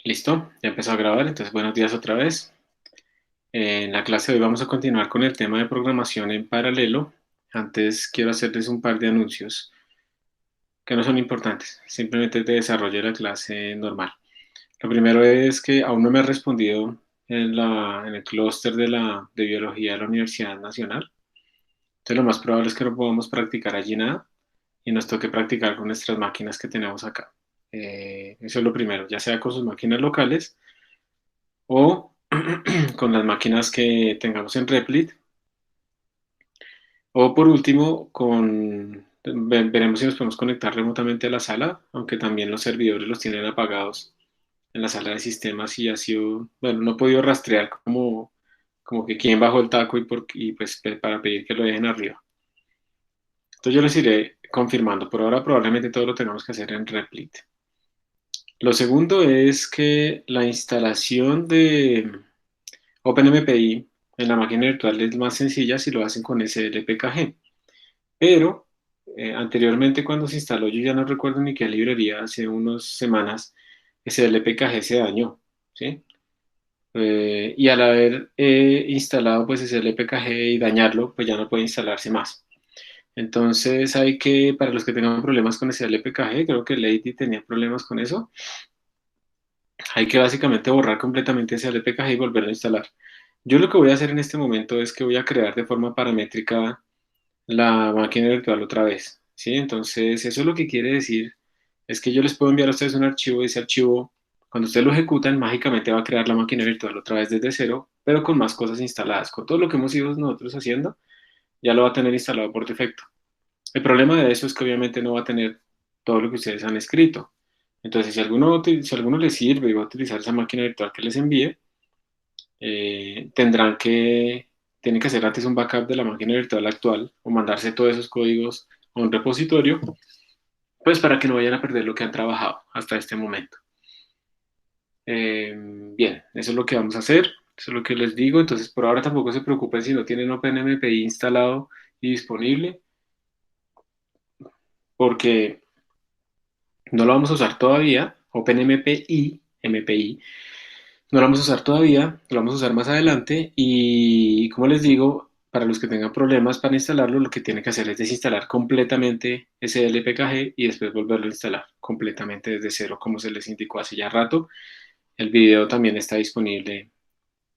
Listo, ya empezó a grabar, entonces buenos días otra vez. En la clase de hoy vamos a continuar con el tema de programación en paralelo. Antes quiero hacerles un par de anuncios que no son importantes, simplemente de desarrollo de la clase normal. Lo primero es que aún no me ha respondido en el clúster de biología de la Universidad Nacional. Entonces lo más probable es que no podamos practicar allí nada y nos toque practicar con nuestras máquinas que tenemos acá. Eso es lo primero, ya sea con sus máquinas locales o con las máquinas que tengamos en Replit, o por último, veremos si nos podemos conectar remotamente a la sala, aunque también los servidores los tienen apagados en la sala de sistemas y ha sido, bueno, no he podido rastrear como que quién bajó el taco y pues para pedir que lo dejen arriba. Entonces yo les iré confirmando. Por ahora probablemente todo lo tenemos que hacer en Replit. Lo segundo es que la instalación de OpenMPI en la máquina virtual es más sencilla si lo hacen con SLPKG, pero anteriormente cuando se instaló, yo ya no recuerdo ni qué librería, hace unas semanas, SLPKG se dañó, ¿sí? Y al haber instalado pues SLPKG y dañarlo, pues ya no puede instalarse más. Entonces hay que, para los que tengan problemas con SLPKG, creo que Lady tenía problemas con eso, hay que básicamente borrar completamente SLPKG y volverlo a instalar. Yo lo que voy a hacer en este momento es que voy a crear de forma paramétrica la máquina virtual otra vez, ¿sí? Entonces, eso lo que quiere decir es que yo les puedo enviar a ustedes un archivo y ese archivo, cuando ustedes lo ejecutan, mágicamente va a crear la máquina virtual otra vez desde cero, pero con más cosas instaladas. Con todo lo que hemos ido nosotros haciendo, ya lo va a tener instalado por defecto. El problema de eso es que obviamente no va a tener todo lo que ustedes han escrito. Entonces, si a alguno les sirve y va a utilizar esa máquina virtual que les envíe, tienen que hacer antes un backup de la máquina virtual actual o mandarse todos esos códigos a un repositorio, pues para que no vayan a perder lo que han trabajado hasta este momento. Bien, eso es lo que vamos a hacer, eso es lo que les digo, entonces por ahora tampoco se preocupen si no tienen OpenMPI instalado y disponible, porque no lo vamos a usar todavía, MPI, no lo vamos a usar todavía, lo vamos a usar más adelante y como les digo, para los que tengan problemas para instalarlo, lo que tienen que hacer es desinstalar completamente ese LPKG y después volverlo a instalar completamente desde cero, como se les indicó hace ya rato. El video también está disponible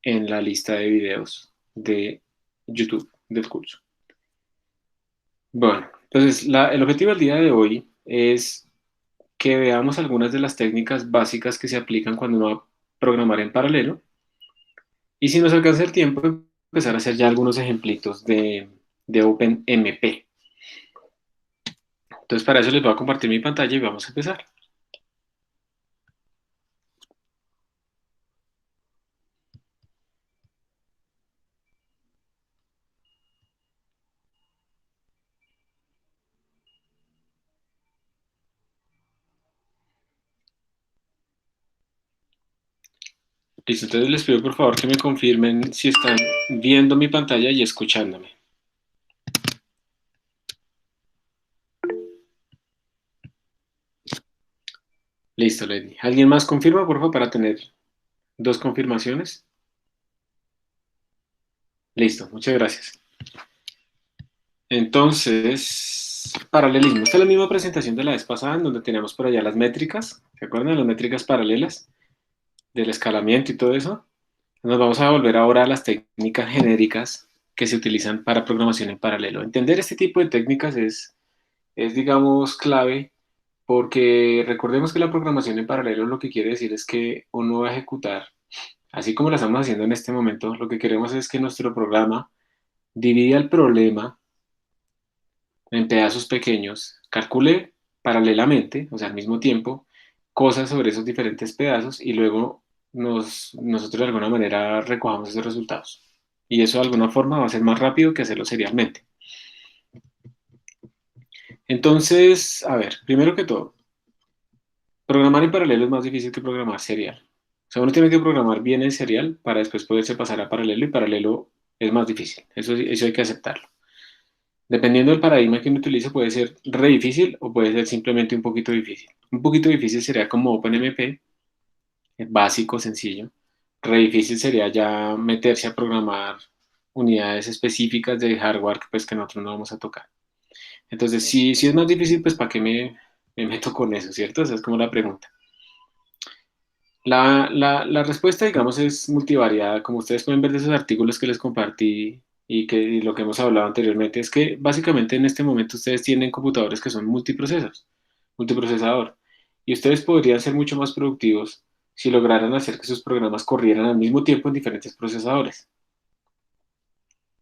en la lista de videos de YouTube del curso. Bueno, entonces el objetivo del día de hoy es que veamos algunas de las técnicas básicas que se aplican cuando uno va a programar en paralelo. Y si nos alcanza el tiempo, empezar a hacer ya algunos ejemplitos de OpenMP. Entonces, para eso les voy a compartir mi pantalla y vamos a empezar. Listo, entonces les pido por favor que me confirmen si están viendo mi pantalla y escuchándome. Listo, Lady. ¿Alguien más confirma, por favor, para tener dos confirmaciones? Listo, muchas gracias. Entonces, paralelismo. Esta es la misma presentación de la vez pasada, en donde teníamos por allá las métricas. ¿Se acuerdan? Las métricas paralelas del escalamiento y todo eso. Nos vamos a volver ahora a las técnicas genéricas que se utilizan para programación en paralelo. Entender este tipo de técnicas digamos, clave porque recordemos que la programación en paralelo lo que quiere decir es que uno va a ejecutar, así como lo estamos haciendo en este momento, lo que queremos es que nuestro programa divida el problema en pedazos pequeños, calcule paralelamente, o sea, al mismo tiempo, cosas sobre esos diferentes pedazos y luego nosotros de alguna manera recojamos esos resultados. Y eso de alguna forma va a ser más rápido que hacerlo serialmente. Entonces, a ver, primero que todo, programar en paralelo es más difícil que programar serial. O sea, uno tiene que programar bien en serial para después poderse pasar a paralelo y paralelo es más difícil. Eso hay que aceptarlo. Dependiendo del paradigma que uno utilice, puede ser re difícil o puede ser simplemente un poquito difícil. Un poquito difícil sería como OpenMP básico, sencillo. Re difícil sería ya meterse a programar unidades específicas de hardware que, pues, que nosotros no vamos a tocar. Entonces, si es más difícil, pues ¿para qué me meto con eso, cierto? Esa es como la pregunta. La respuesta, digamos, es multivariada. Como ustedes pueden ver de esos artículos que les compartí y lo que hemos hablado anteriormente, es que básicamente en este momento ustedes tienen computadores que son multiprocesador, y ustedes podrían ser mucho más productivos si lograran hacer que sus programas corrieran al mismo tiempo en diferentes procesadores.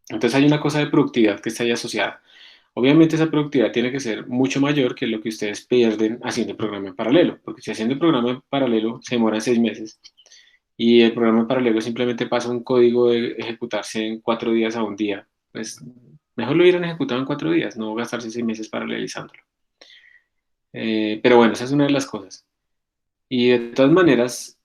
Entonces hay una cosa de productividad que está ahí asociada. Obviamente esa productividad tiene que ser mucho mayor que lo que ustedes pierden haciendo el programa en paralelo, porque si haciendo el programa en paralelo se demora 6 meses y el programa en paralelo simplemente pasa un código de ejecutarse en 4 días a un día, pues mejor lo hubieran ejecutado en 4 días, no gastarse 6 meses paralelizándolo. Pero bueno, esa es una de las cosas. Y de todas maneras,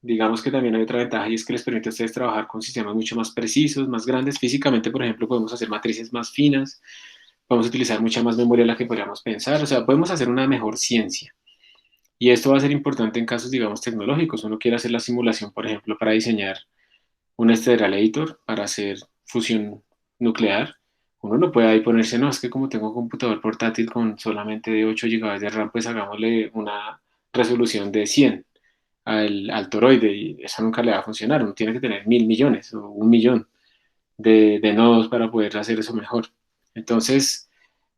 digamos que también hay otra ventaja y es que les permite a ustedes trabajar con sistemas mucho más precisos, más grandes. Físicamente, por ejemplo, podemos hacer matrices más finas, podemos utilizar mucha más memoria de la que podríamos pensar, o sea, podemos hacer una mejor ciencia. Y esto va a ser importante en casos, digamos, tecnológicos. Uno quiere hacer la simulación, por ejemplo, para diseñar un Stellarator, para hacer fusión nuclear. Uno no puede ahí ponerse, no, es que como tengo un computador portátil con solamente de 8 GB de RAM, pues hagámosle una resolución de 100 al toroide y eso nunca le va a funcionar. Uno tiene que tener 1.000 millones o 1 millón de nodos para poder hacer eso mejor. Entonces,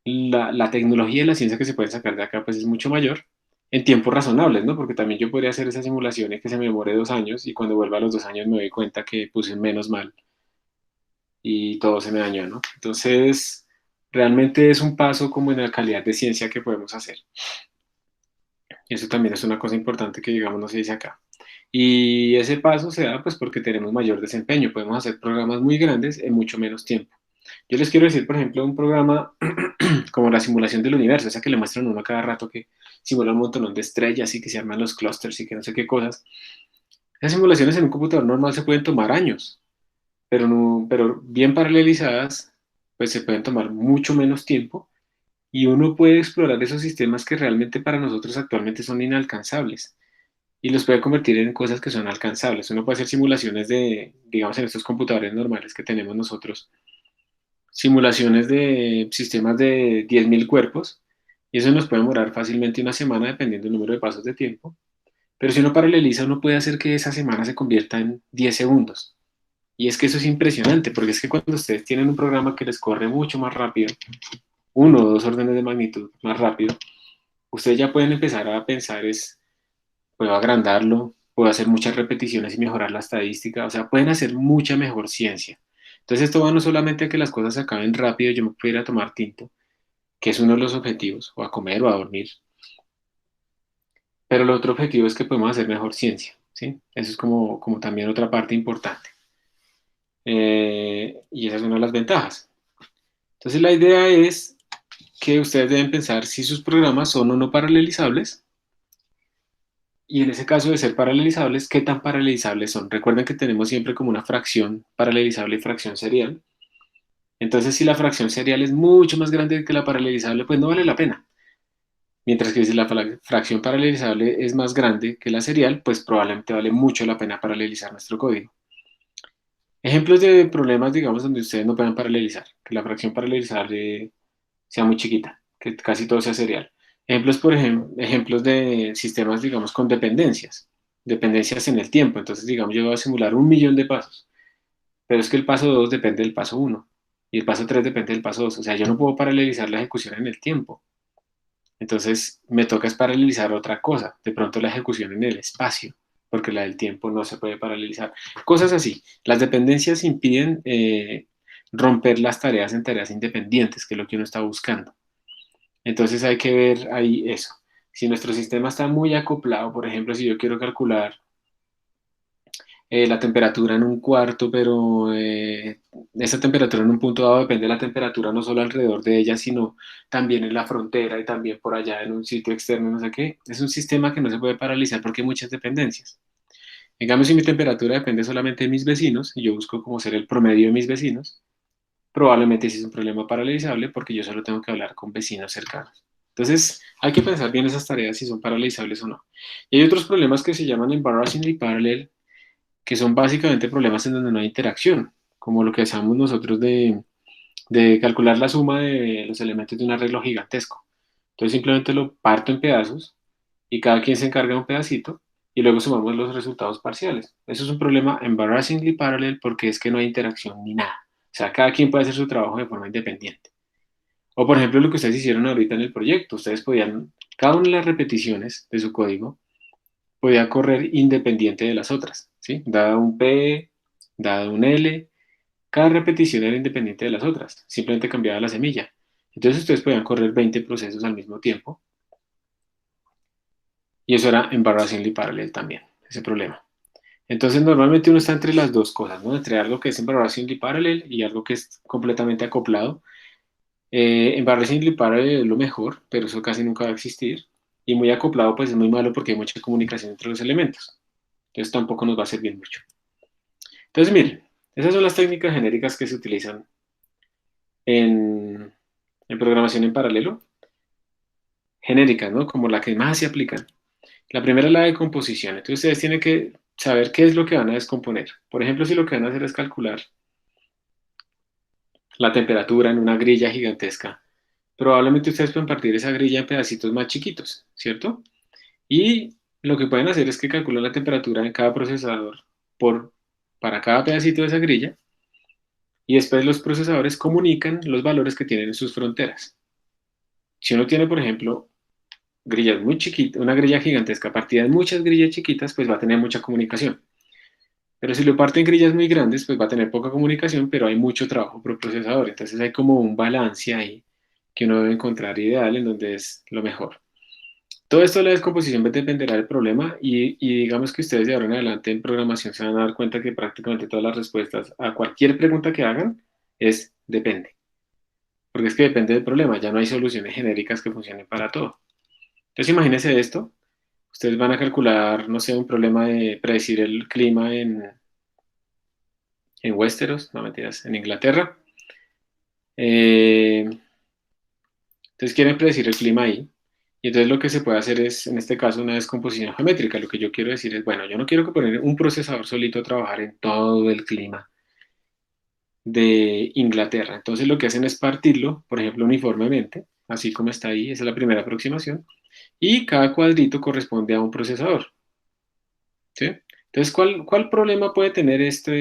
la tecnología y la ciencia que se puede sacar de acá pues es mucho mayor en tiempos razonables, ¿no? Porque también yo podría hacer esa simulación y que se me demore 2 años y cuando vuelva a los 2 años me doy cuenta que puse menos mal y todo se me dañó, ¿no? Entonces, realmente es un paso como en la calidad de ciencia que podemos hacer. Y eso también es una cosa importante que, digamos, no se dice acá. Y ese paso se da pues porque tenemos mayor desempeño, podemos hacer programas muy grandes en mucho menos tiempo. Yo les quiero decir, por ejemplo, un programa como la simulación del universo, esa que le muestran a uno cada rato que simula un montón de estrellas y que se arman los clústeres y que no sé qué cosas. Esas simulaciones en un computador normal se pueden tomar años, pero, no, pero bien paralelizadas, pues se pueden tomar mucho menos tiempo y uno puede explorar esos sistemas que realmente para nosotros actualmente son inalcanzables y los puede convertir en cosas que son alcanzables. Uno puede hacer simulaciones de, digamos, en estos computadores normales que tenemos nosotros, simulaciones de sistemas de 10.000 cuerpos, y eso nos puede demorar fácilmente una semana dependiendo del número de pasos de tiempo. Pero si uno paraleliza, uno puede hacer que esa semana se convierta en 10 segundos. Y es que eso es impresionante, porque es que cuando ustedes tienen un programa que les corre mucho más rápido, 1 o 2 órdenes de magnitud más rápido, ustedes ya pueden empezar a pensar es, puedo agrandarlo, puedo hacer muchas repeticiones y mejorar la estadística, o sea, pueden hacer mucha mejor ciencia. Entonces esto va no solamente a que las cosas se acaben rápido, yo me puedo ir a tomar tinto, que es uno de los objetivos, o a comer o a dormir, pero el otro objetivo es que podemos hacer mejor ciencia, ¿sí? Eso es como también otra parte importante. Y esa es una de las ventajas. Entonces la idea es que ustedes deben pensar si sus programas son o no paralelizables, y en ese caso de ser paralelizables, ¿qué tan paralelizables son? Recuerden que tenemos siempre como una fracción paralelizable y fracción serial. Entonces, si la fracción serial es mucho más grande que la paralelizable, pues no vale la pena. Mientras que si la fracción paralelizable es más grande que la serial, pues probablemente vale mucho la pena paralelizar nuestro código. Ejemplos de problemas, digamos, donde ustedes no puedan paralelizar, que la fracción paralelizable sea muy chiquita, que casi todo sea serial. Ejemplos, por ejemplo, ejemplos de sistemas, digamos, con dependencias en el tiempo. Entonces, digamos, yo voy a simular 1 millón de pasos, pero es que el paso 2 depende del paso uno y el paso 3 depende del paso 2. O sea, yo no puedo paralelizar la ejecución en el tiempo. Entonces, me toca es paralelizar otra cosa, de pronto la ejecución en el espacio, porque la del tiempo no se puede paralelizar. Cosas así. Las dependencias impiden romper las tareas en tareas independientes, que es lo que uno está buscando. Entonces hay que ver ahí eso. Si nuestro sistema está muy acoplado, por ejemplo, si yo quiero calcular la temperatura en un cuarto, pero esa temperatura en un punto dado depende de la temperatura no solo alrededor de ella, sino también en la frontera y también por allá en un sitio externo, no sé qué. Es un sistema que no se puede paralizar porque hay muchas dependencias. En cambio, si mi temperatura depende solamente de mis vecinos y yo busco como ser el promedio de mis vecinos, probablemente sí es un problema paralizable porque yo solo tengo que hablar con vecinos cercanos. Entonces, hay que pensar bien esas tareas si son paralelizables o no. Y hay otros problemas que se llaman embarrassingly parallel, que son básicamente problemas en donde no hay interacción, como lo que hacemos nosotros de calcular la suma de los elementos de un arreglo gigantesco. Entonces simplemente lo parto en pedazos y cada quien se encarga de un pedacito y luego sumamos los resultados parciales. Eso es un problema embarrassingly parallel porque es que no hay interacción ni nada. O sea, cada quien puede hacer su trabajo de forma independiente. O por ejemplo lo que ustedes hicieron ahorita en el proyecto, ustedes podían, cada una de las repeticiones de su código podía correr independiente de las otras, ¿sí? Dado un P, dado un L, cada repetición era independiente de las otras, simplemente cambiaba la semilla. Entonces ustedes podían correr 20 procesos al mismo tiempo y eso era embarrassingly parallel también, ese problema. Entonces normalmente uno está entre las dos cosas, ¿no? Entre algo que es embarrassingly parallel y algo que es completamente acoplado. Embarrassingly parallel es lo mejor, pero eso casi nunca va a existir. Y muy acoplado pues es muy malo porque hay mucha comunicación entre los elementos. Entonces tampoco nos va a servir mucho. Entonces miren, esas son las técnicas genéricas que se utilizan en, en programación en paralelo. Genéricas, ¿no? Como la que más se aplican. La primera es la decomposición. Entonces ustedes tienen que saber qué es lo que van a descomponer. Por ejemplo, si lo que van a hacer es calcular la temperatura en una grilla gigantesca, probablemente ustedes pueden partir esa grilla en pedacitos más chiquitos, ¿cierto? Y lo que pueden hacer es que calculan la temperatura en cada procesador por, para cada pedacito de esa grilla y después los procesadores comunican los valores que tienen en sus fronteras. Si uno tiene, por ejemplo, grillas muy chiquitas, una grilla gigantesca partida en muchas grillas chiquitas, pues va a tener mucha comunicación. Pero si lo parte en grillas muy grandes, pues va a tener poca comunicación, pero hay mucho trabajo por procesador. Entonces hay como un balance ahí que uno debe encontrar ideal en donde es lo mejor. Todo esto de la descomposición dependerá del problema y digamos que ustedes de ahora en adelante en programación se van a dar cuenta que prácticamente todas las respuestas a cualquier pregunta que hagan es depende. Porque es que depende del problema, ya no hay soluciones genéricas que funcionen para todo. Entonces imagínense esto, ustedes van a calcular, no sé, un problema de predecir el clima en Westeros, no mentiras, en Inglaterra. Eh, entonces quieren predecir el clima ahí. Y entonces lo que se puede hacer es, en este caso, una descomposición geométrica. Lo que yo quiero decir es, bueno, yo no quiero que poner un procesador solito a trabajar en todo el clima de Inglaterra. Entonces lo que hacen es partirlo, por ejemplo, uniformemente, así como está ahí, esa es la primera aproximación, y cada cuadrito corresponde a un procesador, ¿sí? Entonces, ¿cuál problema puede tener esta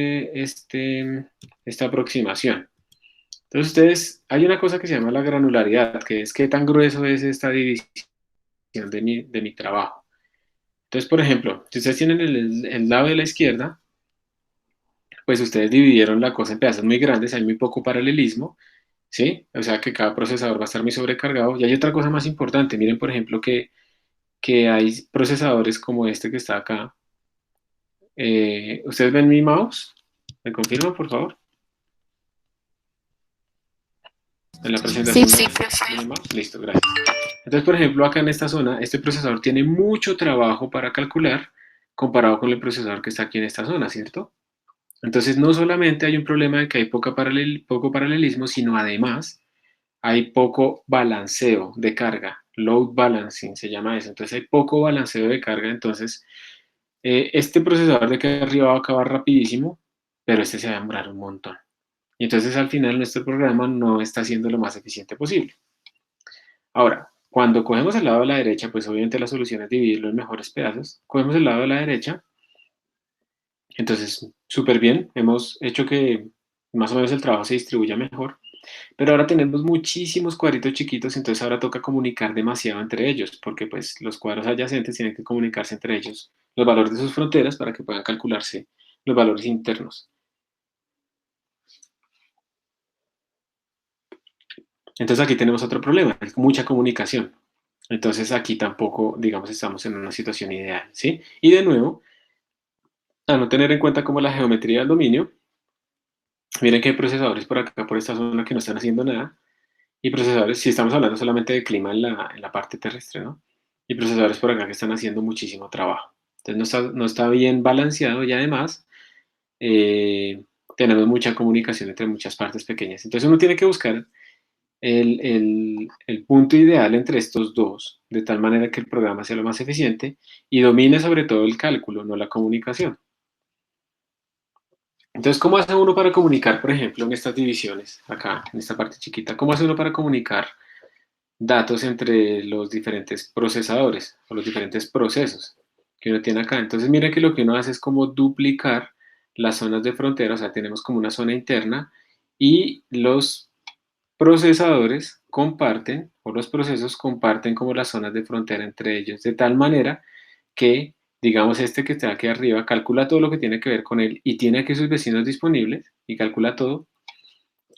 aproximación? Entonces, hay una cosa que se llama la granularidad, que es qué tan grueso es esta división de mi trabajo. Entonces, por ejemplo, si ustedes tienen el lado de la izquierda, pues ustedes dividieron la cosa en pedazos muy grandes, hay muy poco paralelismo, ¿sí? O sea que cada procesador va a estar muy sobrecargado. Y hay otra cosa más importante, miren, por ejemplo, que hay procesadores como este que está acá. ¿Ustedes ven mi mouse? ¿Me confirman, por favor? En la Sí, presentación de mi mouse. Listo, gracias. Entonces, por ejemplo, acá en esta zona, este procesador tiene mucho trabajo para calcular comparado con el procesador que está aquí en esta zona, ¿cierto? Entonces, no solamente hay un problema de que hay poco paralelismo, sino además hay poco balanceo de carga. Load balancing se llama eso. Entonces, hay poco balanceo de carga. Entonces, este procesador de aquí arriba va a acabar rapidísimo, pero este se va a demorar un montón. Y entonces, al final, nuestro programa no está siendo lo más eficiente posible. Ahora, cuando cogemos el lado de la derecha, pues obviamente la solución es dividirlo en mejores pedazos. Cogemos el lado de la derecha, entonces súper bien, hemos hecho que más o menos el trabajo se distribuya mejor, pero ahora tenemos muchísimos cuadritos chiquitos, entonces ahora toca comunicar demasiado entre ellos, porque pues los cuadros adyacentes tienen que comunicarse entre ellos los valores de sus fronteras para que puedan calcularse los valores internos. Entonces aquí tenemos otro problema, es mucha comunicación. Entonces aquí tampoco, digamos, estamos en una situación ideal, ¿sí? Y de nuevo, a no tener en cuenta como la geometría del dominio, miren que hay procesadores por acá, por esta zona que no están haciendo nada, y procesadores, si estamos hablando solamente de clima en la parte terrestre, ¿no? Y procesadores por acá que están haciendo muchísimo trabajo. Entonces no está bien balanceado y además eh, tenemos mucha comunicación entre muchas partes pequeñas. Entonces uno tiene que buscar el punto ideal entre estos dos, de tal manera que el programa sea lo más eficiente y domine sobre todo el cálculo, no la comunicación. Entonces, ¿cómo hace uno para comunicar, por ejemplo, en estas divisiones, acá, en esta parte chiquita, cómo hace uno para comunicar datos entre los diferentes procesadores o los diferentes procesos que uno tiene acá? Entonces, mira que lo que uno hace es como duplicar las zonas de frontera, o sea, tenemos como una zona interna y los procesadores comparten, o los procesos comparten como las zonas de frontera entre ellos, de tal manera que, digamos, este que está aquí arriba calcula todo lo que tiene que ver con él y tiene aquí sus vecinos disponibles y calcula todo.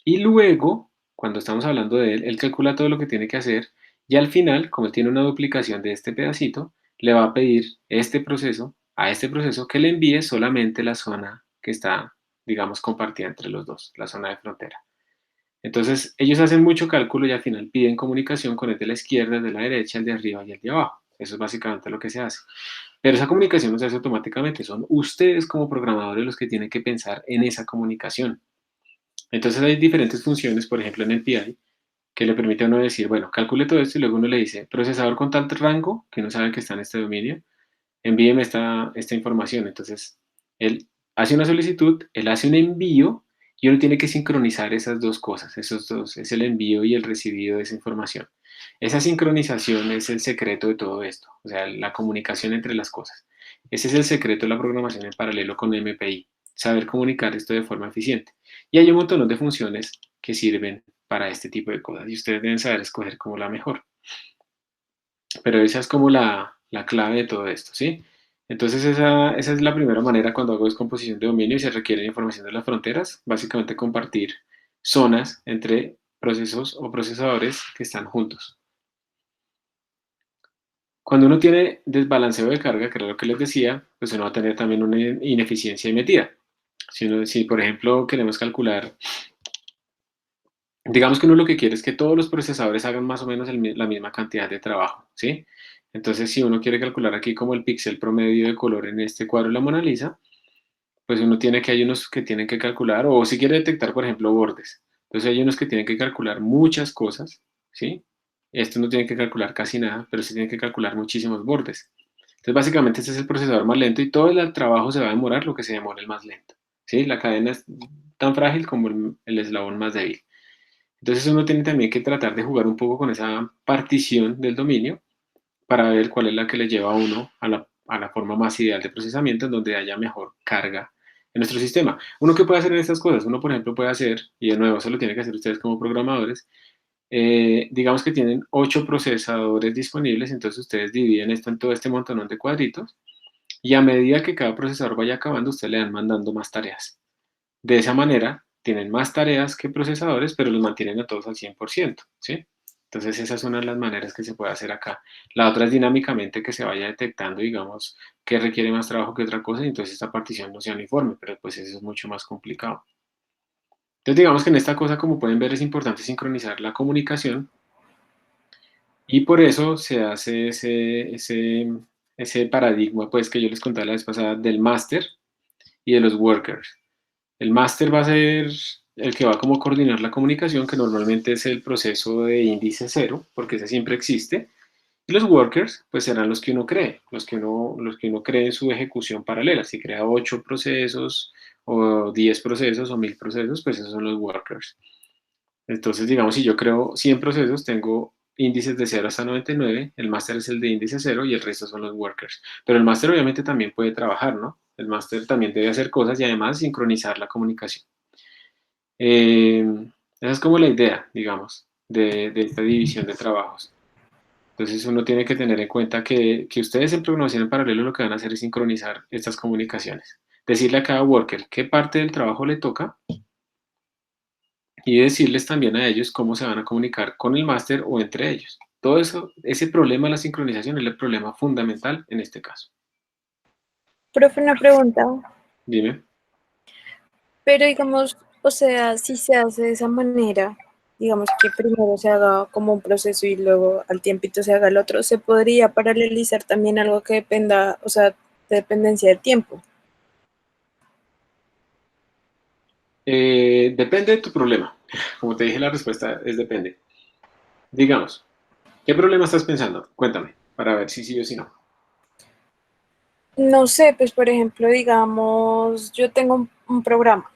Y luego, cuando estamos hablando de él, él calcula todo lo que tiene que hacer y al final, como él tiene una duplicación de este pedacito, le va a pedir este proceso a este proceso que le envíe solamente la zona que está, digamos, compartida entre los dos, la zona de frontera. Entonces, ellos hacen mucho cálculo y al final piden comunicación con el de la izquierda, el de la derecha, el de arriba y el de abajo. Eso es básicamente lo que se hace. Pero esa comunicación no se hace automáticamente, son ustedes como programadores los que tienen que pensar en esa comunicación. Entonces hay diferentes funciones, por ejemplo en el PI, que le permite a uno decir, bueno, calcule todo esto y luego uno le dice, procesador con tal rango, que uno sabe que está en este dominio, envíeme esta información. Entonces, él hace una solicitud, él hace un envío y uno tiene que sincronizar esas dos cosas, esos dos, es el envío y el recibido de esa información. Esa sincronización es el secreto de todo esto, o sea, la comunicación entre las cosas. Ese es el secreto de la programación en paralelo con MPI, saber comunicar esto de forma eficiente. Y hay un montón de funciones que sirven para este tipo de cosas y ustedes deben saber escoger como la mejor. Pero esa es como la clave de todo esto, ¿sí? Entonces esa es la primera manera cuando hago descomposición de dominio y se requiere información de las fronteras, básicamente compartir zonas entre procesos o procesadores que están juntos. Cuando uno tiene desbalanceo de carga, que era lo que les decía, pues uno va a tener también una ineficiencia metida. Si por ejemplo queremos calcular, digamos que uno lo que quiere es que todos los procesadores hagan más o menos la misma cantidad de trabajo, ¿sí? Entonces, si uno quiere calcular aquí como el píxel promedio de color en este cuadro de la Mona Lisa, pues uno tiene que, hay unos que tienen que calcular, o si quiere detectar, por ejemplo, bordes. Entonces hay unos que tienen que calcular muchas cosas, ¿sí? Estos no tienen que calcular casi nada, pero sí tienen que calcular muchísimos bordes. Entonces, básicamente, este es el procesador más lento y todo el trabajo se va a demorar lo que se demora el más lento, ¿sí? La cadena es tan frágil como el eslabón más débil. Entonces uno tiene también que tratar de jugar un poco con esa partición del dominio para ver cuál es la que le lleva a uno a la forma más ideal de procesamiento en donde haya mejor carga en nuestro sistema. Uno que puede hacer en estas cosas, uno por ejemplo puede hacer, y de nuevo eso lo tienen que hacer ustedes como programadores, digamos que tienen 8 procesadores disponibles, entonces ustedes dividen esto en todo este montonón de cuadritos y a medida que cada procesador vaya acabando, ustedes le van mandando más tareas. De esa manera, tienen más tareas que procesadores, pero los mantienen a todos al 100%, ¿sí? Entonces, esa es una de las maneras que se puede hacer acá. La otra es dinámicamente que se vaya detectando, digamos, que requiere más trabajo que otra cosa, y entonces esta partición no sea uniforme, pero pues eso es mucho más complicado. Entonces, digamos que en esta cosa, como pueden ver, es importante sincronizar la comunicación, y por eso se hace ese paradigma, pues, que yo les conté la vez pasada del master y de los workers. El máster va a ser el que va como a coordinar la comunicación, que normalmente es el proceso de índice cero, porque ese siempre existe. Y los workers, pues serán los que uno cree, los que uno cree en su ejecución paralela. Si crea 8 procesos, o 10 procesos, o 1000 procesos, pues esos son los workers. Entonces, digamos, si yo creo 100 procesos, tengo índices de 0 hasta 99, el máster es el de índice cero y el resto son los workers. Pero el máster obviamente también puede trabajar, ¿no? El máster también debe hacer cosas y además sincronizar la comunicación. Eh, Esa es como la idea, digamos, de esta división de trabajos. Entonces uno tiene que tener en cuenta que ustedes en programación en paralelo lo que van a hacer es sincronizar estas comunicaciones. Decirle a cada worker qué parte del trabajo le toca y decirles también a ellos cómo se van a comunicar con el máster o entre ellos. Todo eso, ese problema de la sincronización es el problema fundamental en este caso. Profe, una pregunta, Dime. pero digamos, o sea, si se hace de esa manera, digamos que primero se haga como un proceso y luego al tiempito se haga el otro, se podría paralelizar también algo que dependa, o sea, de dependencia del tiempo. Depende de tu problema. Como te dije, la respuesta es depende. digamos, ¿qué problema estás pensando? Cuéntame, para ver si sí o si no. No sé, pues por ejemplo, digamos, yo tengo un programa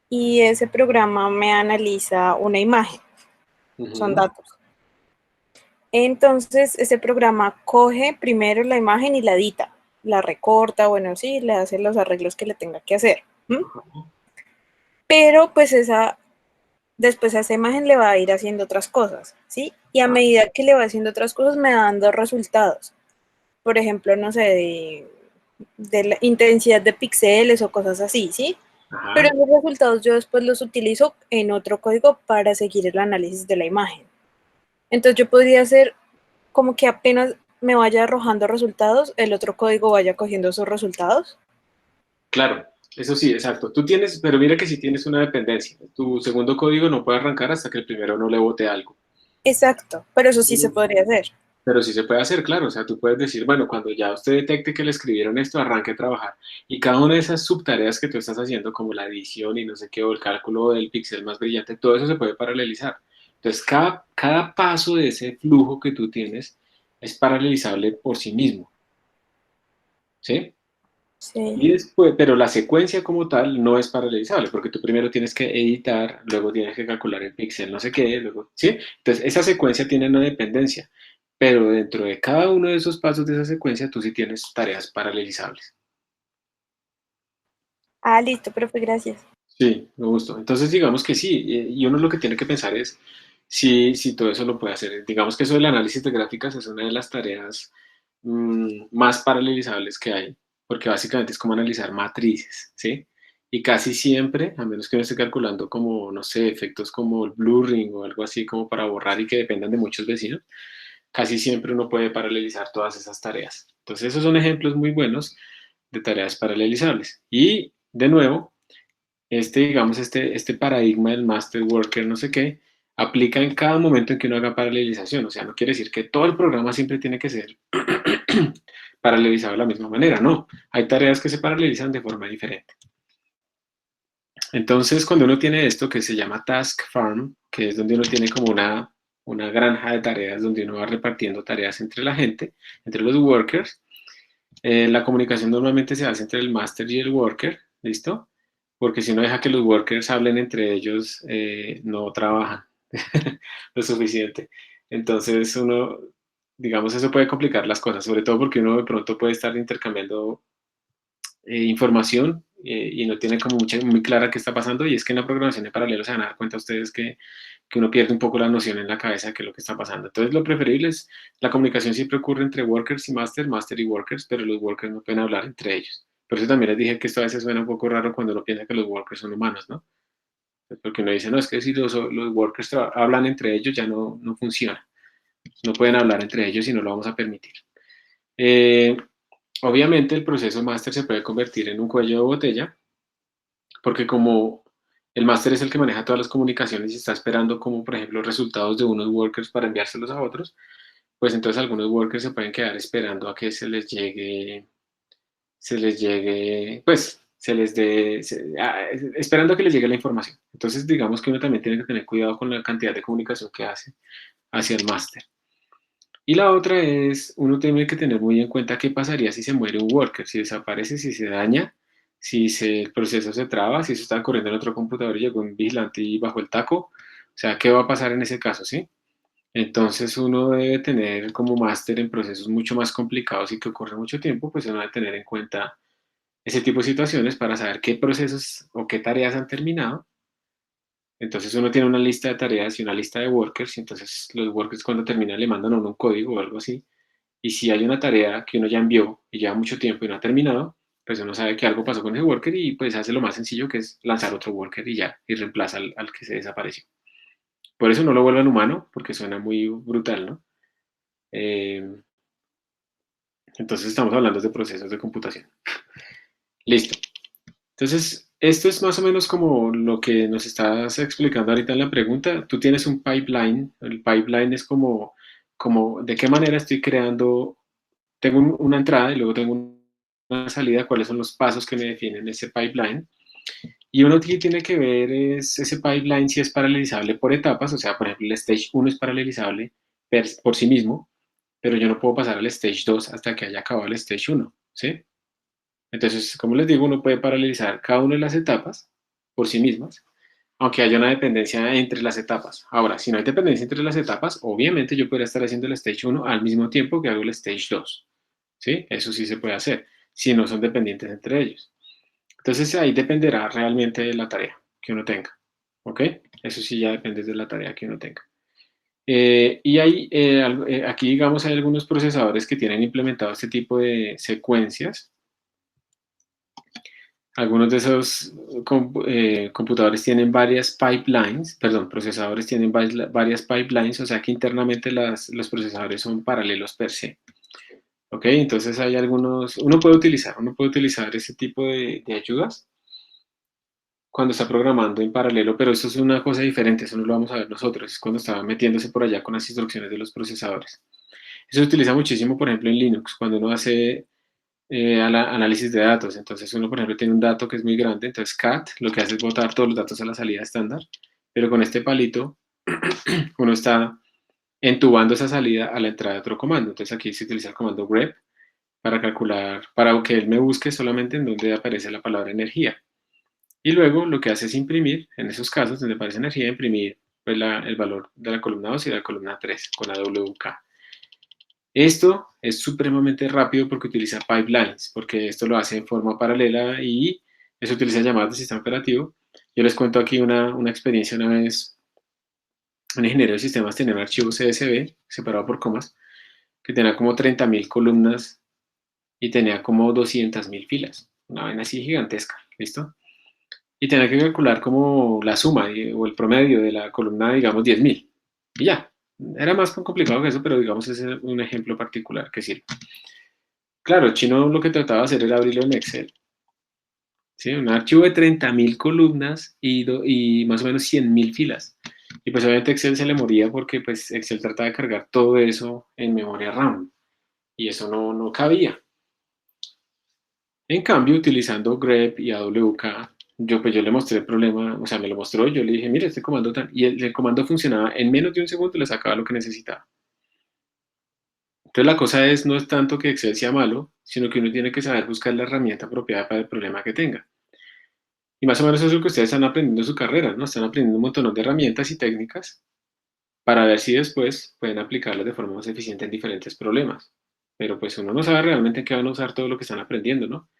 y ese programa me analiza una imagen, son Ujú. datos. Entonces, ese programa coge primero la imagen y la edita, la recorta, bueno, sí, le hace los arreglos que le tenga que hacer. ¿M? Pero pues después a esa imagen le va a ir haciendo otras cosas, ¿sí? Y a medida que le va haciendo otras cosas me va dando resultados. Por ejemplo, no sé, de la intensidad de píxeles o cosas así, ¿sí? Pero Ajá. esos resultados yo después los utilizo en otro código para seguir el análisis de la imagen. Entonces yo podría hacer como que apenas me vaya arrojando resultados, el otro código vaya cogiendo esos resultados. Claro, eso sí, exacto. Tú tienes, pero mira que si tienes una dependencia. Tu segundo código no puede arrancar hasta que el primero no le bote algo. Exacto, pero eso sí se podría hacer. Pero sí se puede hacer, claro. O sea, tú puedes decir, bueno, cuando ya usted detecte que le escribieron esto, arranque a trabajar. Y cada una de esas subtareas que tú estás haciendo, como la edición y no sé qué, o el cálculo del píxel más brillante, todo eso se puede paralelizar. Entonces, cada paso de ese flujo que tú tienes es paralelizable por sí mismo, ¿sí? Sí. Y después, pero la secuencia como tal no es paralelizable, porque tú primero tienes que editar, luego tienes que calcular el píxel, no sé qué, luego, ¿sí? Entonces, esa secuencia tiene una dependencia, pero dentro de cada uno de esos pasos de esa secuencia, tú sí tienes tareas paralelizables. Ah, listo, profe, gracias. Sí, me gustó. Entonces, digamos que sí, y uno lo que tiene que pensar es si todo eso lo puede hacer. Digamos que eso del análisis de gráficas es una de las tareas más paralelizables que hay, porque básicamente es como analizar matrices, ¿sí? Y casi siempre, a menos que uno esté calculando como, no sé, efectos como el blurring o algo así como para borrar y que dependan de muchos vecinos, casi siempre uno puede paralelizar todas esas tareas. Entonces, esos son ejemplos muy buenos de tareas paralelizables. Y, de nuevo, digamos, este paradigma del master worker, no sé qué, aplica en cada momento en que uno haga paralelización. O sea, no quiere decir que todo el programa siempre tiene que ser paralelizado de la misma manera, no. Hay tareas que se paralelizan de forma diferente. Entonces, cuando uno tiene esto que se llama Task Farm, que es donde uno tiene como una granja de tareas, donde uno va repartiendo tareas entre la gente, entre los workers, la comunicación normalmente se hace entre el master y el worker, ¿listo? Porque si uno deja que los workers hablen entre ellos, no trabajan lo suficiente. Entonces uno, digamos, eso puede complicar las cosas, sobre todo porque uno de pronto puede estar intercambiando información y no tiene como muy clara qué está pasando. Y es que en la programación de paralelo se van a dar cuenta ustedes que uno pierde un poco la noción en la cabeza de qué es lo que está pasando. Entonces lo preferible es, la comunicación siempre ocurre entre workers y master, master y workers, pero los workers no pueden hablar entre ellos. Por eso también les dije que esto a veces suena un poco raro cuando uno piensa que los workers son humanos, ¿no? Porque uno dice, no, es que si los workers hablan entre ellos ya no funciona. No pueden hablar entre ellos y no lo vamos a permitir. Eh, Obviamente el proceso máster se puede convertir en un cuello de botella, porque como el máster es el que maneja todas las comunicaciones y está esperando como, por ejemplo, resultados de unos workers para enviárselos a otros, pues entonces algunos workers se pueden quedar esperando a que pues se les dé, esperando a que les llegue la información. Entonces digamos que uno también tiene que tener cuidado con la cantidad de comunicación que hace hacia el máster. Y la otra es, uno tiene que tener muy en cuenta qué pasaría si se muere un worker, si desaparece, si se daña, si el proceso se traba, si eso está corriendo en otro computador y llegó un vigilante y bajó el taco. O sea, ¿qué va a pasar en ese caso, sí? Entonces uno debe tener como máster en procesos mucho más complicados y que ocurren mucho tiempo, pues uno debe tener en cuenta ese tipo de situaciones para saber qué procesos o qué tareas han terminado. Entonces uno tiene una lista de tareas y una lista de workers, y entonces los workers cuando terminan le mandan a uno un código o algo así. Y si hay una tarea que uno ya envió y lleva mucho tiempo y no ha terminado, pues uno sabe que algo pasó con ese worker y pues hace lo más sencillo que es lanzar otro worker y ya, y reemplaza al que se desapareció. Por eso no lo vuelvan humano, porque suena muy brutal, ¿no? Eh, entonces estamos hablando de procesos de computación. Listo. Entonces, esto es más o menos como lo que nos estás explicando ahorita en la pregunta. Tú tienes un pipeline. El pipeline es como de qué manera estoy creando, tengo una entrada y luego tengo una salida, cuáles son los pasos que me definen ese pipeline. Y uno aquí tiene que ver es ese pipeline si es paralelizable por etapas, o sea, por ejemplo, el stage 1 es paralelizable por sí mismo, pero yo no puedo pasar al stage 2 hasta que haya acabado el stage 1, ¿sí? Entonces, como les digo, uno puede paralelizar cada una de las etapas por sí mismas, aunque haya una dependencia entre las etapas. Ahora, si no hay dependencia entre las etapas, obviamente yo podría estar haciendo el stage 1 al mismo tiempo que hago el stage 2, ¿sí? Eso sí se puede hacer, si no son dependientes entre ellos. Entonces ahí dependerá realmente de la tarea que uno tenga, ¿ok? Eso sí ya depende de la tarea que uno tenga. Y hay, aquí digamos hay algunos procesadores que tienen implementado este tipo de secuencias. Algunos de esos computadores tienen varias pipelines, perdón, procesadores tienen varias pipelines, o sea que internamente los procesadores son paralelos per se. ¿Ok? Entonces hay algunos, uno puede utilizar ese tipo de ayudas cuando está programando en paralelo, pero eso es una cosa diferente, eso no lo vamos a ver nosotros, es cuando está metiéndose por allá con las instrucciones de los procesadores. Eso se utiliza muchísimo, por ejemplo, en Linux, cuando uno hace análisis de datos. Entonces uno, por ejemplo, tiene un dato que es muy grande, entonces cat lo que hace es botar todos los datos a la salida estándar, pero con este palito uno está entubando esa salida a la entrada de otro comando. Entonces aquí se utiliza el comando grep para calcular, para que él me busque solamente en donde aparece la palabra energía. Y luego lo que hace es imprimir, en esos casos donde aparece energía, imprimir pues, el valor de la columna 2 y de la columna 3 con AWK. Esto es supremamente rápido porque utiliza pipelines, porque esto lo hace en forma paralela y eso utiliza llamadas de sistema operativo. Yo les cuento aquí una experiencia una vez. Un ingeniero de sistemas tenía un archivo CSV separado por comas que tenía como 30.000 columnas y tenía como 200.000 filas. Una vaina así gigantesca, ¿listo? Y tenía que calcular como la suma o el promedio de la columna, digamos, 10.000. Y ya. Era más complicado que eso, pero digamos es un ejemplo particular que sirve. Claro, el chino lo que trataba de hacer era abrirlo en Excel, ¿sí? Un archivo de 30.000 columnas y más o menos 100.000 filas. Y pues obviamente Excel se le moría porque pues Excel trataba de cargar todo eso en memoria RAM y eso no cabía. En cambio, utilizando grep y AWK, yo le mostré el problema, o sea, me lo mostró y yo le dije, mire, este comando tal, y el comando funcionaba en menos de un segundo, le sacaba lo que necesitaba. Entonces la cosa es, no es tanto que Excel sea malo, sino que uno tiene que saber buscar la herramienta apropiada para el problema que tenga. Y más o menos eso es lo que ustedes están aprendiendo en su carrera, ¿no? Están aprendiendo un montón de herramientas y técnicas para ver si después pueden aplicarlas de forma más eficiente en diferentes problemas. Pero pues uno no sabe realmente en qué van a usar todo lo que están aprendiendo, ¿no?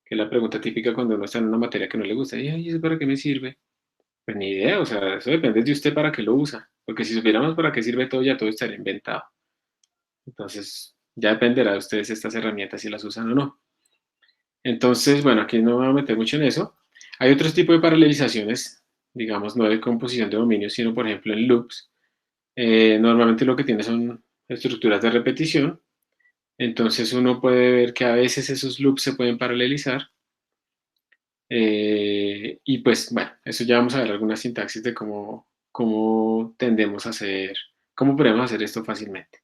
Que es la pregunta típica cuando uno está en una materia que no le gusta. Y, ay, ¿eso para qué me sirve? Pues ni idea, o sea, eso depende de usted para qué lo usa. Porque si supiéramos para qué sirve todo, ya todo estaría inventado. Entonces, ya dependerá de ustedes estas herramientas si las usan o no. Entonces, bueno, aquí no me voy a meter mucho en eso. Hay otros tipos de paralelizaciones, digamos, no de composición de dominios, sino por ejemplo en loops. Normalmente lo que tiene son estructuras de repetición. Entonces uno puede ver que a veces esos loops se pueden paralelizar. Y pues, bueno, eso ya vamos a ver algunas sintaxis de cómo tendemos a hacer, cómo podemos hacer esto fácilmente.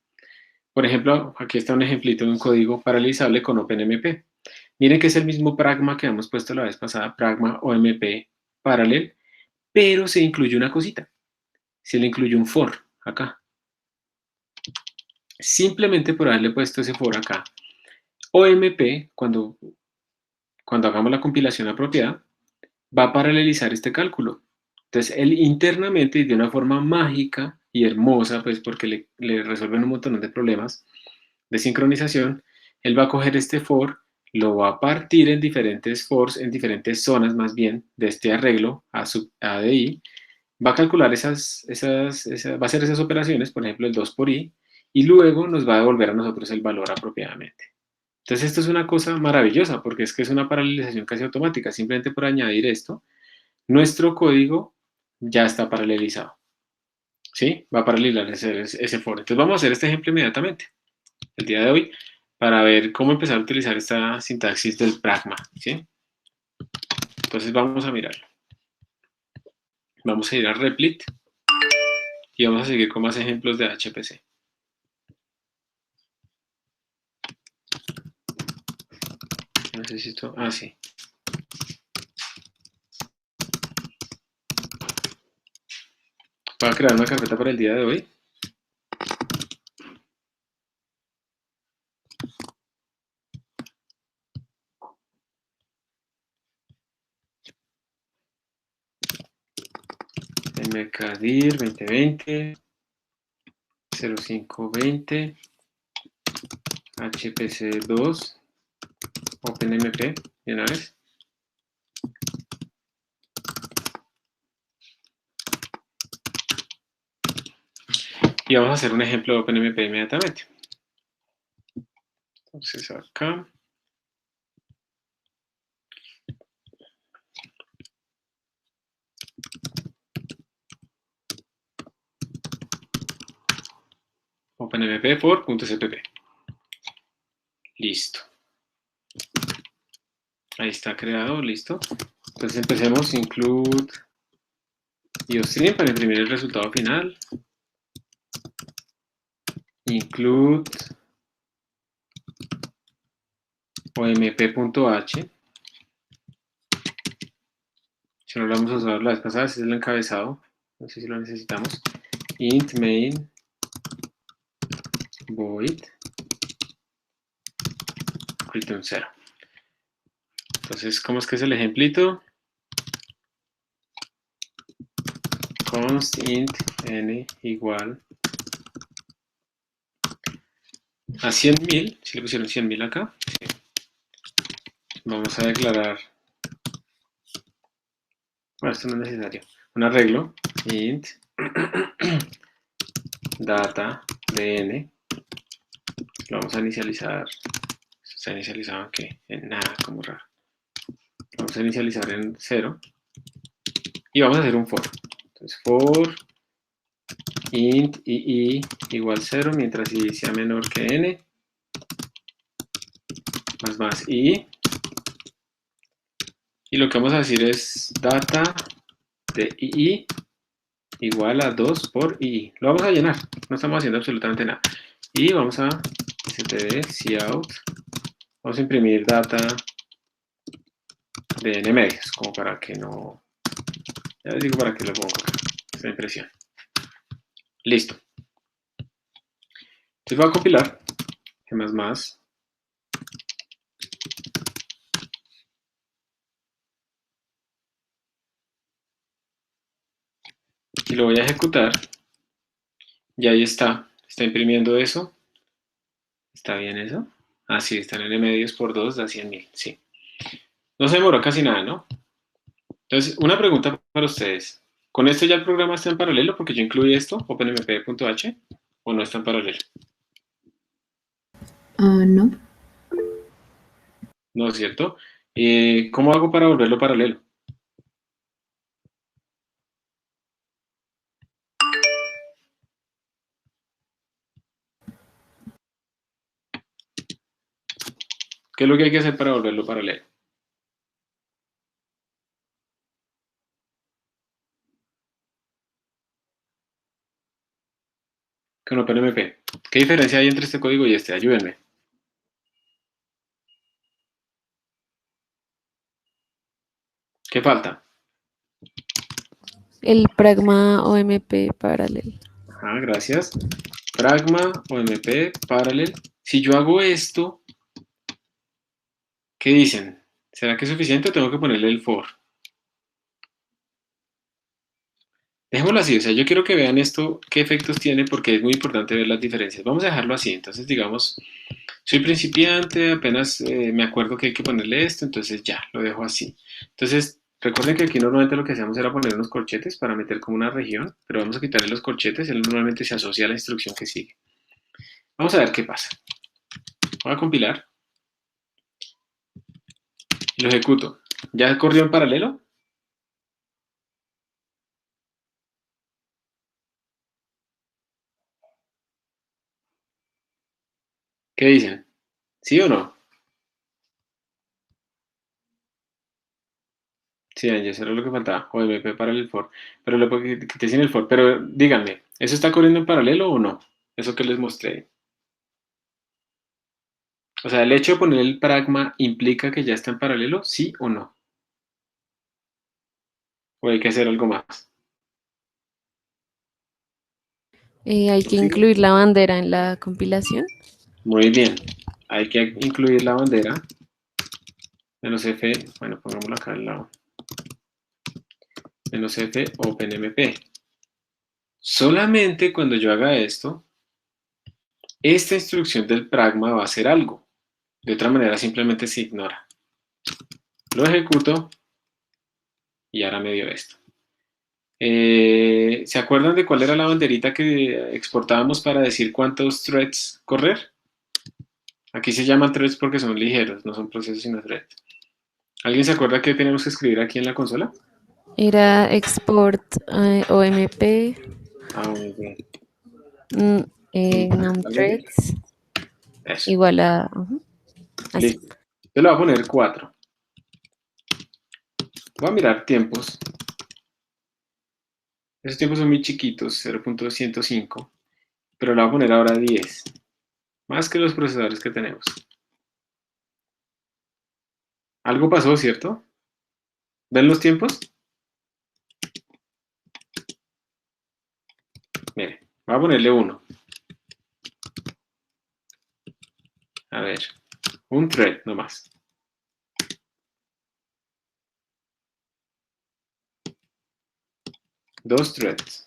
Por ejemplo, aquí está un ejemplito de un código paralelizable con OpenMP. Miren que es el mismo pragma que hemos puesto la vez pasada, pragma OMP parallel, pero se incluye una cosita. Se le incluye un for acá. Simplemente por haberle puesto ese for acá. OMP, cuando hagamos la compilación apropiada, va a paralelizar este cálculo. Entonces, él internamente y de una forma mágica y hermosa, pues porque le resuelven un montón de problemas de sincronización, él va a coger este for, lo va a partir en diferentes fors, en diferentes zonas más bien de este arreglo A sub A de I, va a calcular va a hacer esas operaciones, por ejemplo el 2 por I, y luego nos va a devolver a nosotros el valor apropiadamente. Entonces esto es una cosa maravillosa porque es que es una paralelización casi automática, simplemente por añadir esto, nuestro código ya está paralelizado, ¿sí? Va a paralelizar ese for. Entonces vamos a hacer este ejemplo inmediatamente, el día de hoy, para ver cómo empezar a utilizar esta sintaxis del pragma, ¿sí? Entonces vamos a mirarlo. Vamos a ir a Replit y vamos a seguir con más ejemplos de HPC. Necesito, sí. Voy a crear una carpeta para el día de hoy. mkdir 2020 0520 hpc2 openmp de una vez. Y vamos a hacer un ejemplo de OpenMP inmediatamente. Entonces acá. OpenMP for.cpp. Listo. Ahí está creado, listo. Entonces empecemos include iostream para imprimir el resultado final. Include omp.h. Si no lo hemos usado la vez pasada, ese es el encabezado. No sé si lo necesitamos. Int main void return 0. Entonces, ¿cómo es que es el ejemplito? Const int n igual a 100.000. Si le pusieron 100.000 acá. Sí. Vamos a declarar. Bueno, esto no es necesario. Un arreglo. Int data de n. Lo vamos a inicializar. ¿Está inicializado en qué? En nada, como raro. Lo vamos a inicializar en 0. Y vamos a hacer un for. Entonces, for int i igual 0 mientras i sea menor que n. Más i. Y lo que vamos a decir es data de i igual a 2 por i. Lo vamos a llenar. No estamos haciendo absolutamente nada. Y vamos a std cout. Vamos a imprimir data de n medios, como para que no... Ya les digo para qué lo pongo acá, esta impresión. Listo. Entonces voy a compilar. G++. Y lo voy a ejecutar. Y ahí está. Está imprimiendo eso. ¿Está bien eso? Ah, sí, está en n medios por 2 da 100.000. Sí. No se demoró casi nada, ¿no? Entonces, una pregunta para ustedes. ¿Con esto ya el programa está en paralelo? Porque yo incluí esto, openmp.h, ¿o no está en paralelo? No. No es cierto. ¿Cómo hago para volverlo paralelo? ¿Qué es lo que hay que hacer para volverlo paralelo? Con OpenMP. ¿Qué diferencia hay entre este código y este? Ayúdenme. ¿Qué falta? El pragma OMP paralel. Ajá, gracias. Pragma, OMP, parallel. Si yo hago esto, ¿qué dicen? ¿Será que es suficiente o tengo que ponerle el for? Dejémoslo así, o sea, yo quiero que vean esto, qué efectos tiene, porque es muy importante ver las diferencias. Vamos a dejarlo así, entonces digamos, soy principiante, apenas me acuerdo que hay que ponerle esto, entonces ya, lo dejo así. Entonces, recuerden que aquí normalmente lo que hacíamos era poner unos corchetes para meter como una región, pero vamos a quitarle los corchetes, él normalmente se asocia a la instrucción que sigue. Vamos a ver qué pasa. Voy a compilar y lo ejecuto. ¿Ya corrió en paralelo? ¿Qué dicen? ¿Sí o no? Sí, ya eso era lo que faltaba. OMP para el for. Pero lo que quité sin el for. Pero díganme, ¿eso está corriendo en paralelo o no? Eso que les mostré. O sea, el hecho de poner el pragma implica que ya está en paralelo, ¿sí o no? ¿O hay que hacer algo más? Hay que ¿Sí? incluir la bandera en la compilación. Muy bien. Hay que incluir la bandera de los F, bueno, pongámoslo acá al lado. De los F OpenMP. Solamente cuando yo haga esto, esta instrucción del pragma va a hacer algo. De otra manera simplemente se ignora. Lo ejecuto y ahora me dio esto. ¿Se acuerdan de cuál era la banderita que exportábamos para decir cuántos threads correr? Aquí se llaman threads porque son ligeros, no son procesos sino threads. ¿Alguien se acuerda qué tenemos que escribir aquí en la consola? Era export OMP, Ah, muy bien. num Vale, threads eso. igual a, así. Listo. Yo le voy a poner 4. Voy a mirar tiempos. Esos tiempos son muy chiquitos, 0.105. Pero le voy a poner ahora 10. Más que los procesadores que tenemos. Algo pasó, ¿cierto? ¿Ven los tiempos? Mire, voy a ponerle 1. A ver, un thread nomás. 2 threads.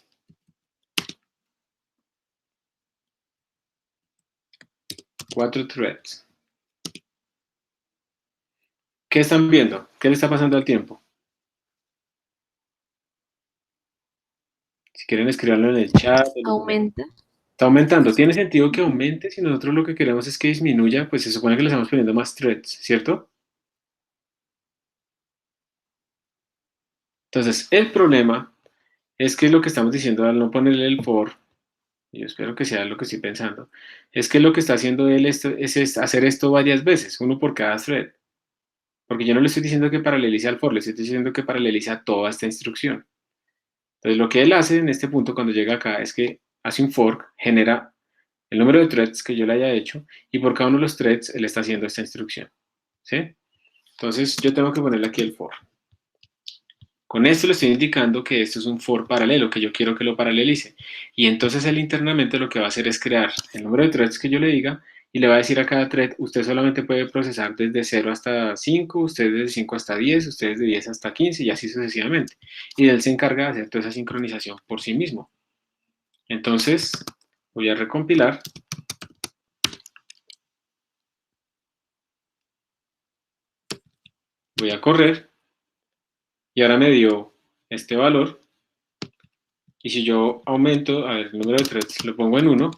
4 threads. ¿Qué están viendo? ¿Qué le está pasando al tiempo? Si quieren escribirlo en el chat o lo que sea. Aumenta. Está aumentando. Tiene sentido que aumente si nosotros lo que queremos es que disminuya, pues se supone que le estamos poniendo más threads, ¿cierto? Entonces, el problema es que lo que estamos diciendo al no ponerle el for, y yo espero que sea lo que estoy pensando, es que lo que está haciendo él es hacer esto varias veces, uno por cada thread. Porque yo no le estoy diciendo que paralelice al for, le estoy diciendo que paralelice a toda esta instrucción. Entonces, lo que él hace en este punto cuando llega acá es que hace un fork, genera el número de threads que yo le haya hecho, y por cada uno de los threads él está haciendo esta instrucción. ¿Sí? Entonces, yo tengo que ponerle aquí el for. Con esto le estoy indicando que esto es un for paralelo, que yo quiero que lo paralelice. Y entonces él internamente lo que va a hacer es crear el número de threads que yo le diga y le va a decir a cada thread, usted solamente puede procesar desde 0 hasta 5, usted desde 5 hasta 10, usted desde 10 hasta 15 y así sucesivamente. Y él se encarga de hacer toda esa sincronización por sí mismo. Entonces, voy a recompilar. Voy a correr y ahora me dio este valor. Y si yo aumento, a ver, el número de threads lo pongo en 1,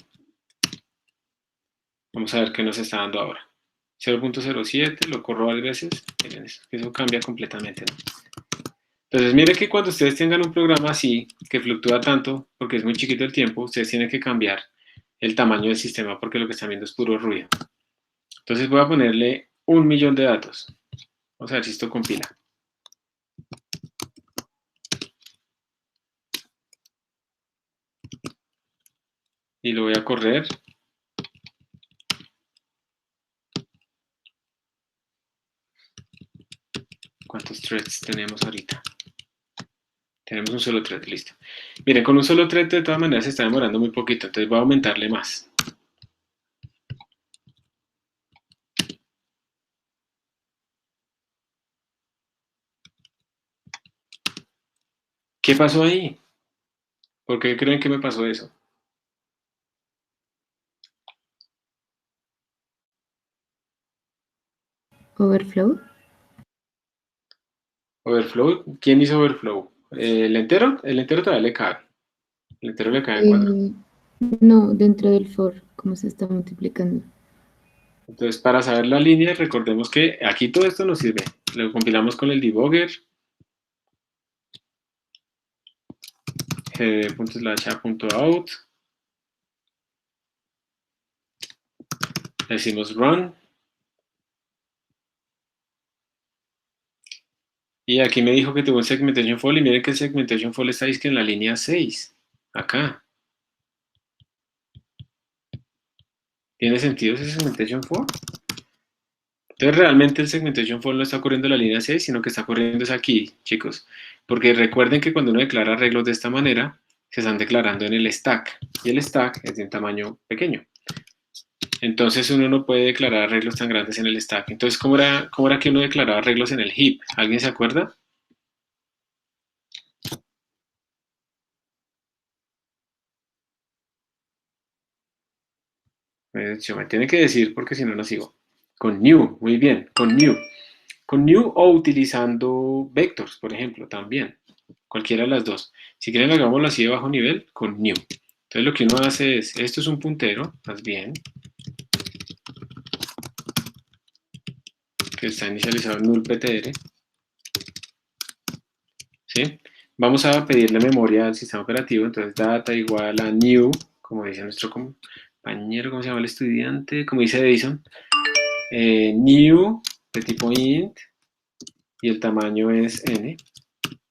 vamos a ver qué nos está dando ahora. 0.07, lo corro varias veces, miren, eso cambia completamente, ¿no? Entonces, miren que cuando ustedes tengan un programa así, que fluctúa tanto, porque es muy chiquito el tiempo, ustedes tienen que cambiar el tamaño del sistema porque lo que están viendo es puro ruido. Entonces voy a ponerle 1.000.000 de datos. Vamos a ver si esto compila. Y lo voy a correr. ¿Cuántos threads tenemos ahorita? Tenemos un solo thread, listo. Miren, con un solo thread de todas maneras se está demorando muy poquito, entonces voy a aumentarle más. ¿Qué pasó ahí? ¿Por qué creen que me pasó eso? Overflow. ¿Overflow? ¿Quién hizo overflow? ¿El entero? El entero todavía le cabe. El entero le cabe en 4. Eh, no, dentro del for, cómo se está multiplicando. Entonces, para saber la línea, recordemos que aquí todo esto nos sirve. Lo compilamos con el debugger. ./a.out. Le decimos run. Y aquí me dijo que tuvo un segmentation fall. Y miren que el segmentation fall está en la línea 6. Acá. ¿Tiene sentido ese segmentation fall? Entonces realmente el segmentation fall no está ocurriendo en la línea 6, sino que está ocurriendo es aquí, chicos. Porque recuerden que cuando uno declara arreglos de esta manera, se están declarando en el stack, y el stack es de un tamaño pequeño. Entonces uno no puede declarar arreglos tan grandes en el stack. Entonces, cómo era que uno declaraba arreglos en el heap? ¿Alguien se acuerda? Se me tiene que decir porque si no, no sigo. Con new, muy bien, con new. Con new o utilizando vectors, por ejemplo, también. Cualquiera de las dos. Si quieren, hagámoslo así de bajo nivel, con new. Entonces lo que uno hace es, esto es un puntero, más bien, que está inicializado en nullptr. ¿Sí? Vamos a pedirle memoria al sistema operativo, entonces data igual a new, como dice nuestro compañero, ¿cómo se llama el estudiante? Como dice Edison, new de tipo int y el tamaño es n.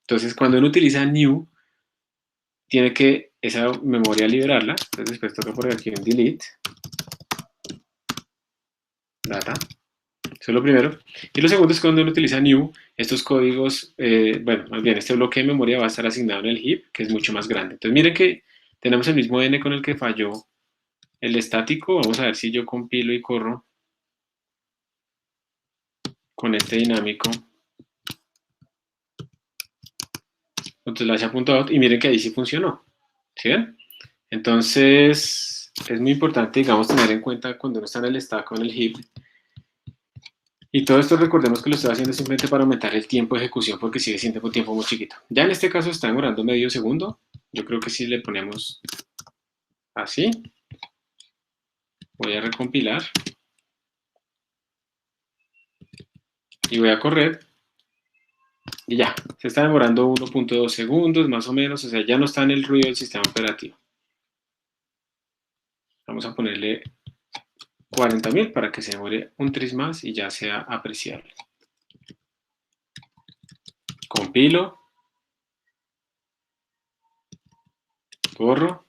Entonces cuando uno utiliza new, tiene que esa memoria liberarla, entonces después toca poner aquí un delete, data, eso es lo primero. Y lo segundo es que cuando uno utiliza new, estos códigos, bueno, más bien este bloque de memoria va a estar asignado en el heap, que es mucho más grande. Entonces miren que tenemos el mismo n con el que falló el estático. Vamos a ver si yo compilo y corro con este dinámico. Slash.out y miren que ahí sí funcionó. ¿Sí ven? Entonces es muy importante, digamos, tener en cuenta cuando uno está en el stack o en el heap. Y todo esto recordemos que lo estoy haciendo simplemente para aumentar el tiempo de ejecución porque sigue siendo un tiempo muy chiquito. Ya en este caso está demorando medio segundo. Yo creo que si le ponemos así, voy a recompilar y voy a correr y ya, se está demorando 1.2 segundos más o menos, o sea, ya no está en el ruido del sistema operativo. Vamos a ponerle 40.000 para que se demore un tris más y ya sea apreciable. Compilo, corro,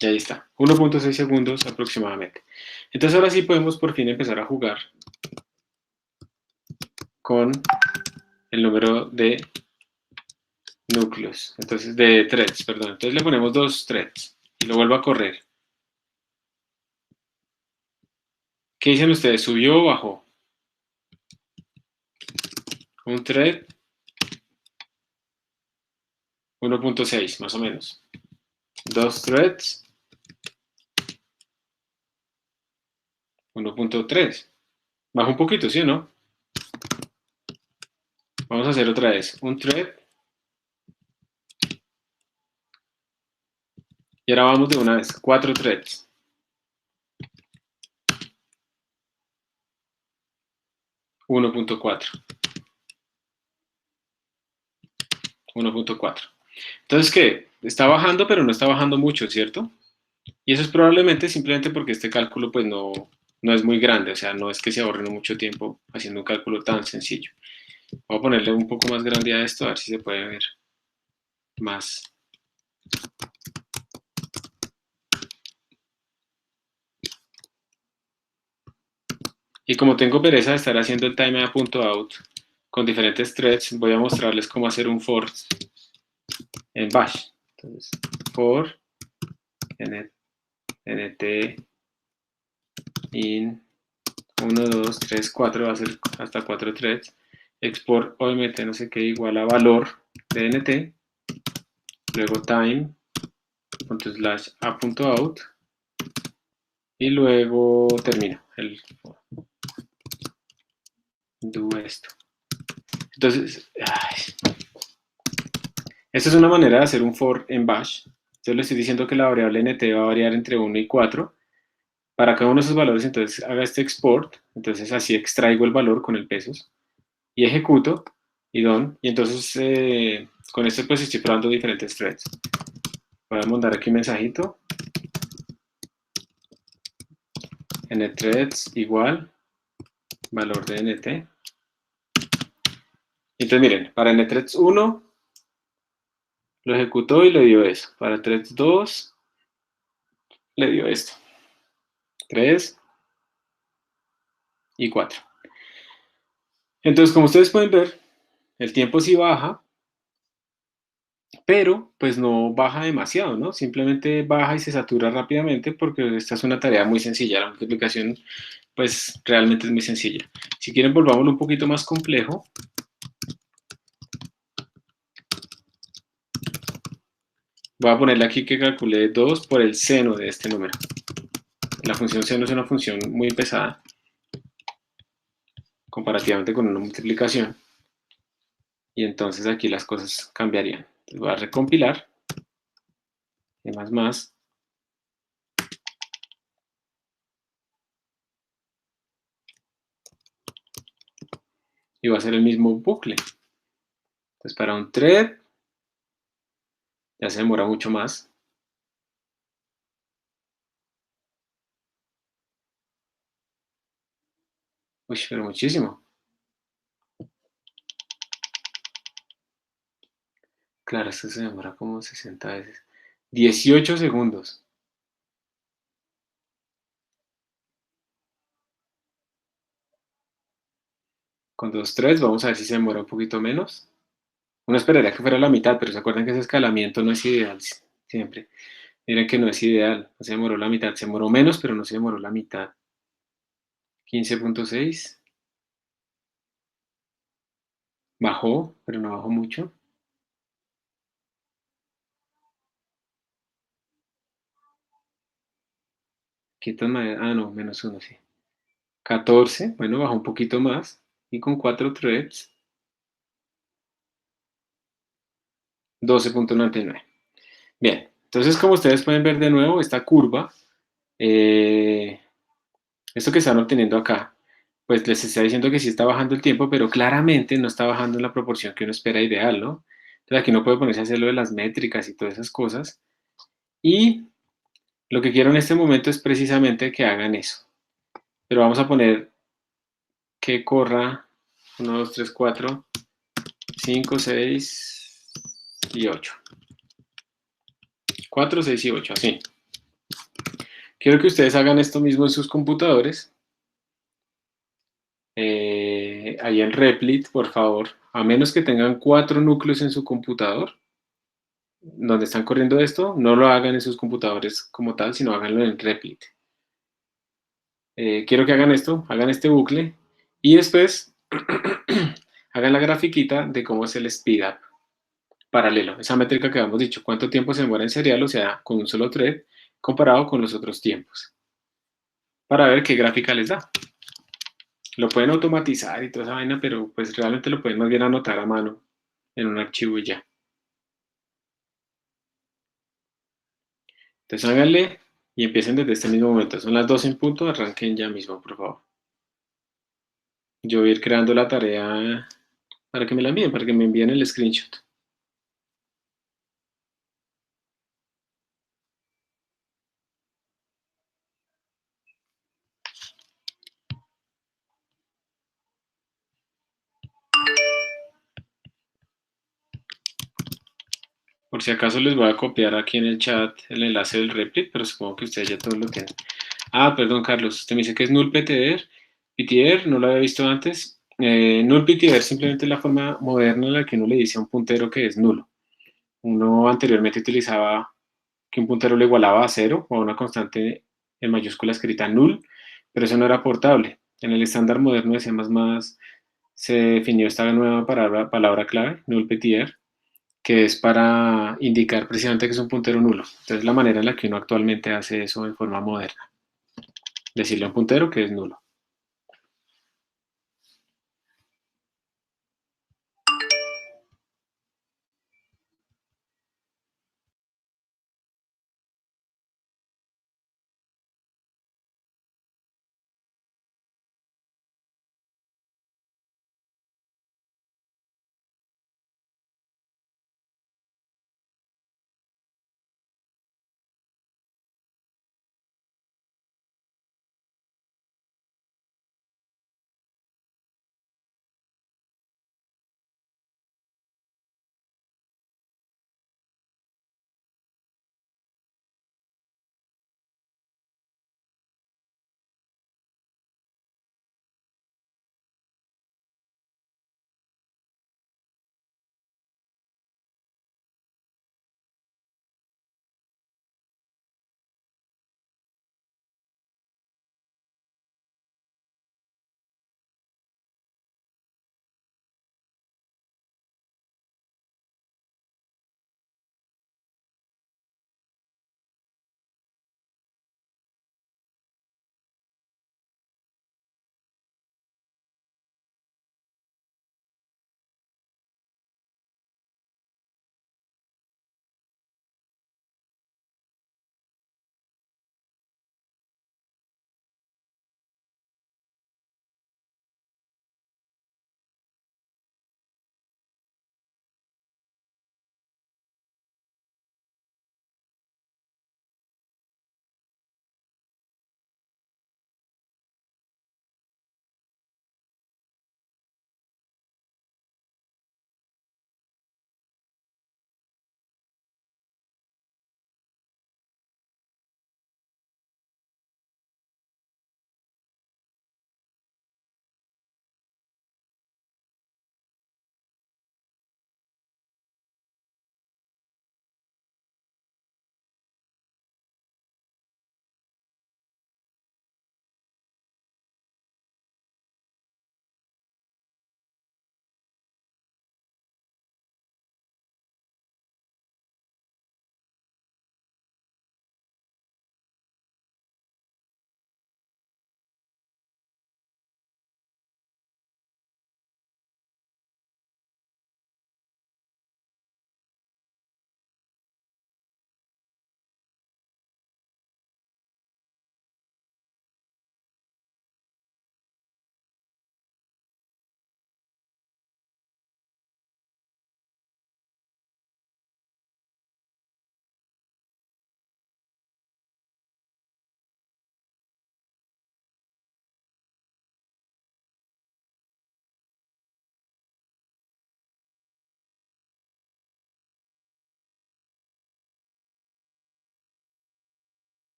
y ahí está, 1.6 segundos aproximadamente. Entonces ahora sí podemos por fin empezar a jugar con el número de núcleos, entonces de threads, perdón. Entonces le ponemos 2 threads y lo vuelvo a correr. ¿Qué dicen ustedes? ¿Subió o bajó? Un thread 1.6 más o menos. 2 threads 1.3. Baja un poquito, ¿sí o no? Vamos a hacer otra vez. Un thread. Y ahora vamos de una vez. 4 threads. 1.4. 1.4. Entonces, ¿qué? Está bajando, pero no está bajando mucho, ¿cierto? Y eso es probablemente simplemente porque este cálculo pues no es muy grande, o sea, no es que se ahorre mucho tiempo haciendo un cálculo tan sencillo. Voy a ponerle un poco más grande a esto, a ver si se puede ver más. Y como tengo pereza de estar haciendo el timeout con diferentes threads, voy a mostrarles cómo hacer un for en bash. Entonces, for nt in 1, 2, 3, 4, va a ser hasta 4 threads. Export omt no sé qué igual a valor de nt, luego time slash a.out y luego termino el do esto. Entonces, esta es una manera de hacer un for en bash. Yo le estoy diciendo que la variable nt va a variar entre 1 y 4. Para cada uno de esos valores, entonces haga este export. Entonces así extraigo el valor con el pesos y ejecuto y done. Y entonces con esto pues estoy probando diferentes threads. Voy a mandar aquí un mensajito. nthreads igual valor de nt. Entonces miren, para nthreads 1 lo ejecutó y le dio eso. Para threads 2 le dio esto. 3 y 4. Entonces, como ustedes pueden ver, el tiempo sí baja, pero pues no baja demasiado, ¿no? Simplemente baja y se satura rápidamente porque esta es una tarea muy sencilla. La multiplicación pues realmente es muy sencilla. Si quieren volvámoslo un poquito más complejo. Voy a ponerle aquí que calcule 2 por el seno de este número. La función seno es una función muy pesada comparativamente con una multiplicación. Y entonces aquí las cosas cambiarían. Entonces voy a recompilar. Y más. Y va a ser el mismo bucle. Entonces para un thread ya se demora mucho más. Uy, pero muchísimo. Claro, esto se demora como 60 veces. 18 segundos. Con 2 threads vamos a ver si se demora un poquito menos. Uno esperaría que fuera la mitad, pero se acuerdan que ese escalamiento no es ideal siempre. Miren que no es ideal. No se demoró la mitad. Se demoró menos, pero no se demoró la mitad. 15.6. Bajó, pero no bajó mucho. Ah, no, menos uno, sí. 14, bueno, bajó un poquito más. Y con 4 threads, 12.99. Bien, entonces como ustedes pueden ver de nuevo, esta curva, eh, esto que están obteniendo acá, pues les está diciendo que sí está bajando el tiempo, pero claramente no está bajando en la proporción que uno espera ideal, ¿no? Entonces aquí no puede ponerse a hacer lo de las métricas y todas esas cosas. Y lo que quiero en este momento es precisamente que hagan eso. Pero vamos a poner que corra 1, 2, 3, 4, 5, 6 y 8. 4, 6 y 8, así. Quiero que ustedes hagan esto mismo en sus computadores. Ahí en Replit, por favor, a menos que tengan 4 núcleos en su computador, donde están corriendo esto, no lo hagan en sus computadores como tal, sino háganlo en Replit. Quiero que hagan esto, hagan este bucle, y después hagan la grafiquita de cómo es el speed up paralelo, esa métrica que habíamos dicho, cuánto tiempo se demora en serial, o sea, con un solo thread, comparado con los otros tiempos, para ver qué gráfica les da. Lo pueden automatizar y toda esa vaina, pero pues realmente lo pueden más bien anotar a mano en un archivo y ya. Entonces háganle y empiecen desde este mismo momento. Son las 12 en punto, arranquen ya mismo, por favor. Yo voy a ir creando la tarea para que me la envíen, para que me envíen el screenshot. Por si acaso les voy a copiar aquí en el chat el enlace del Replit, pero supongo que ustedes ya todos lo tienen. Ah, perdón, Carlos, usted me dice que es nullptr. Ptr, no lo había visto antes. Nullptr simplemente es la forma moderna en la que uno le dice a un puntero que es nulo. Uno anteriormente utilizaba que un puntero le igualaba a cero o a una constante en mayúscula escrita null, pero eso no era portable. En el estándar moderno de C++ se definió esta nueva palabra clave, nullptr, que es para indicar precisamente que es un puntero nulo. Entonces, la manera en la que uno actualmente hace eso de forma moderna. Decirle a un puntero que es nulo.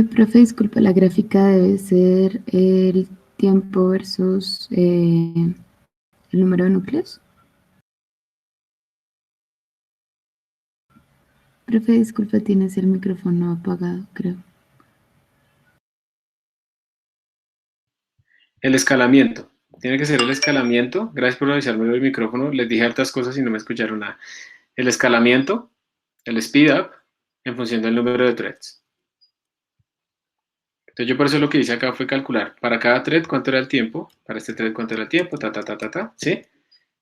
Profe, disculpa, la gráfica debe ser el tiempo versus el número de núcleos. Profe, disculpa, tienes el micrófono apagado, creo. El escalamiento. Tiene que ser el escalamiento. Gracias por avisarme el micrófono. Les dije hartas cosas y no me escucharon nada. El escalamiento, el speed up, en función del número de threads. Entonces yo por eso lo que hice acá fue calcular para cada thread cuánto era el tiempo, para este thread cuánto era el tiempo, ¿sí?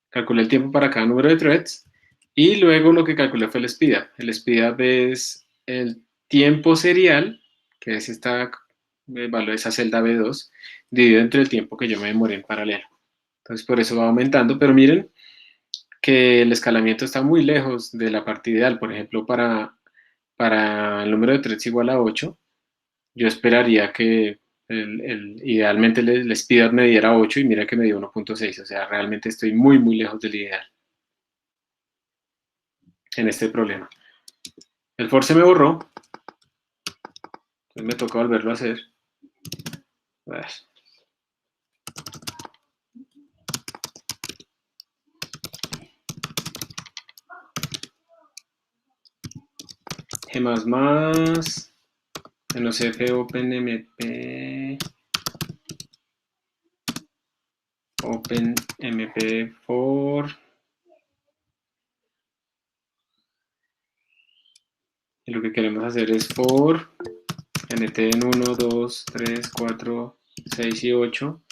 Calculé el tiempo para cada número de threads y luego lo que calculé fue el speed up. El speed up es el tiempo serial, que es esa celda B2, dividido entre el tiempo que yo me demoré en paralelo. Entonces por eso va aumentando, pero miren que el escalamiento está muy lejos de la parte ideal. Por ejemplo, para el número de threads igual a 8, yo esperaría que idealmente el speed me diera 8 y mira que me dio 1.6, o sea, realmente estoy muy, muy lejos del ideal en este problema. El for se me borró, entonces me toca volverlo a hacer. G++, NoCF OpenMP, OpenMP for, y lo que queremos hacer es for nt en 1, 2, 3, 4, 6 y 8,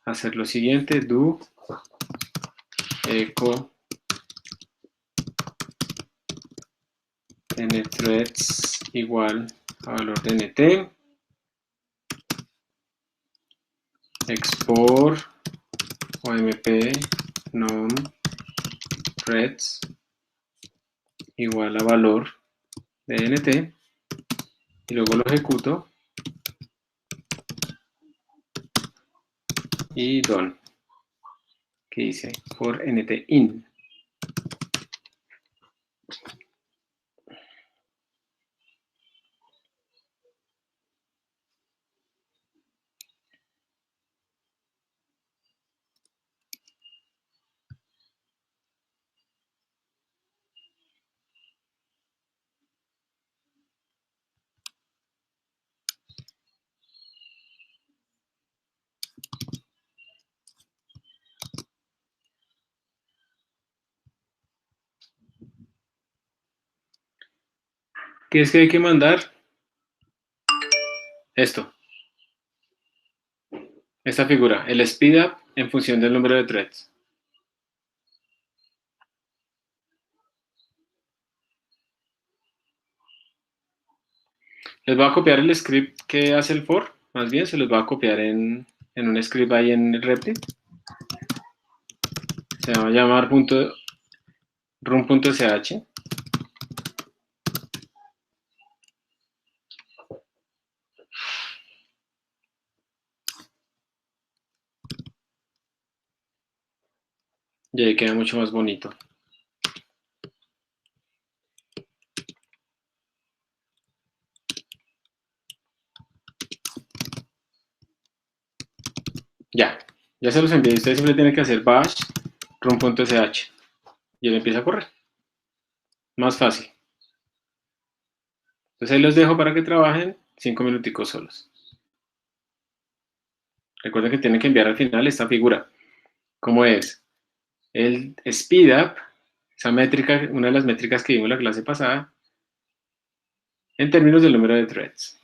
hacer lo siguiente, do echo nthreads igual a valor de nt, export omp num threads igual a valor de nt, y luego lo ejecuto y done, que dice for nt in. ¿Qué es que hay que mandar? Esto, esta figura, el speed up en función del número de threads. Les voy a copiar el script que hace el for, más bien se los voy a copiar en un script ahí en Replit. Se va a llamar .run.sh. Y ahí queda mucho más bonito. Ya se los envié. Ustedes siempre tienen que hacer bash run.sh y él empieza a correr. Más fácil. Entonces ahí los dejo para que trabajen 5 minuticos solos. Recuerden que tienen que enviar al final esta figura. ¿Cómo es? El speed up, esa métrica, una de las métricas que vimos en la clase pasada, en términos del número de threads.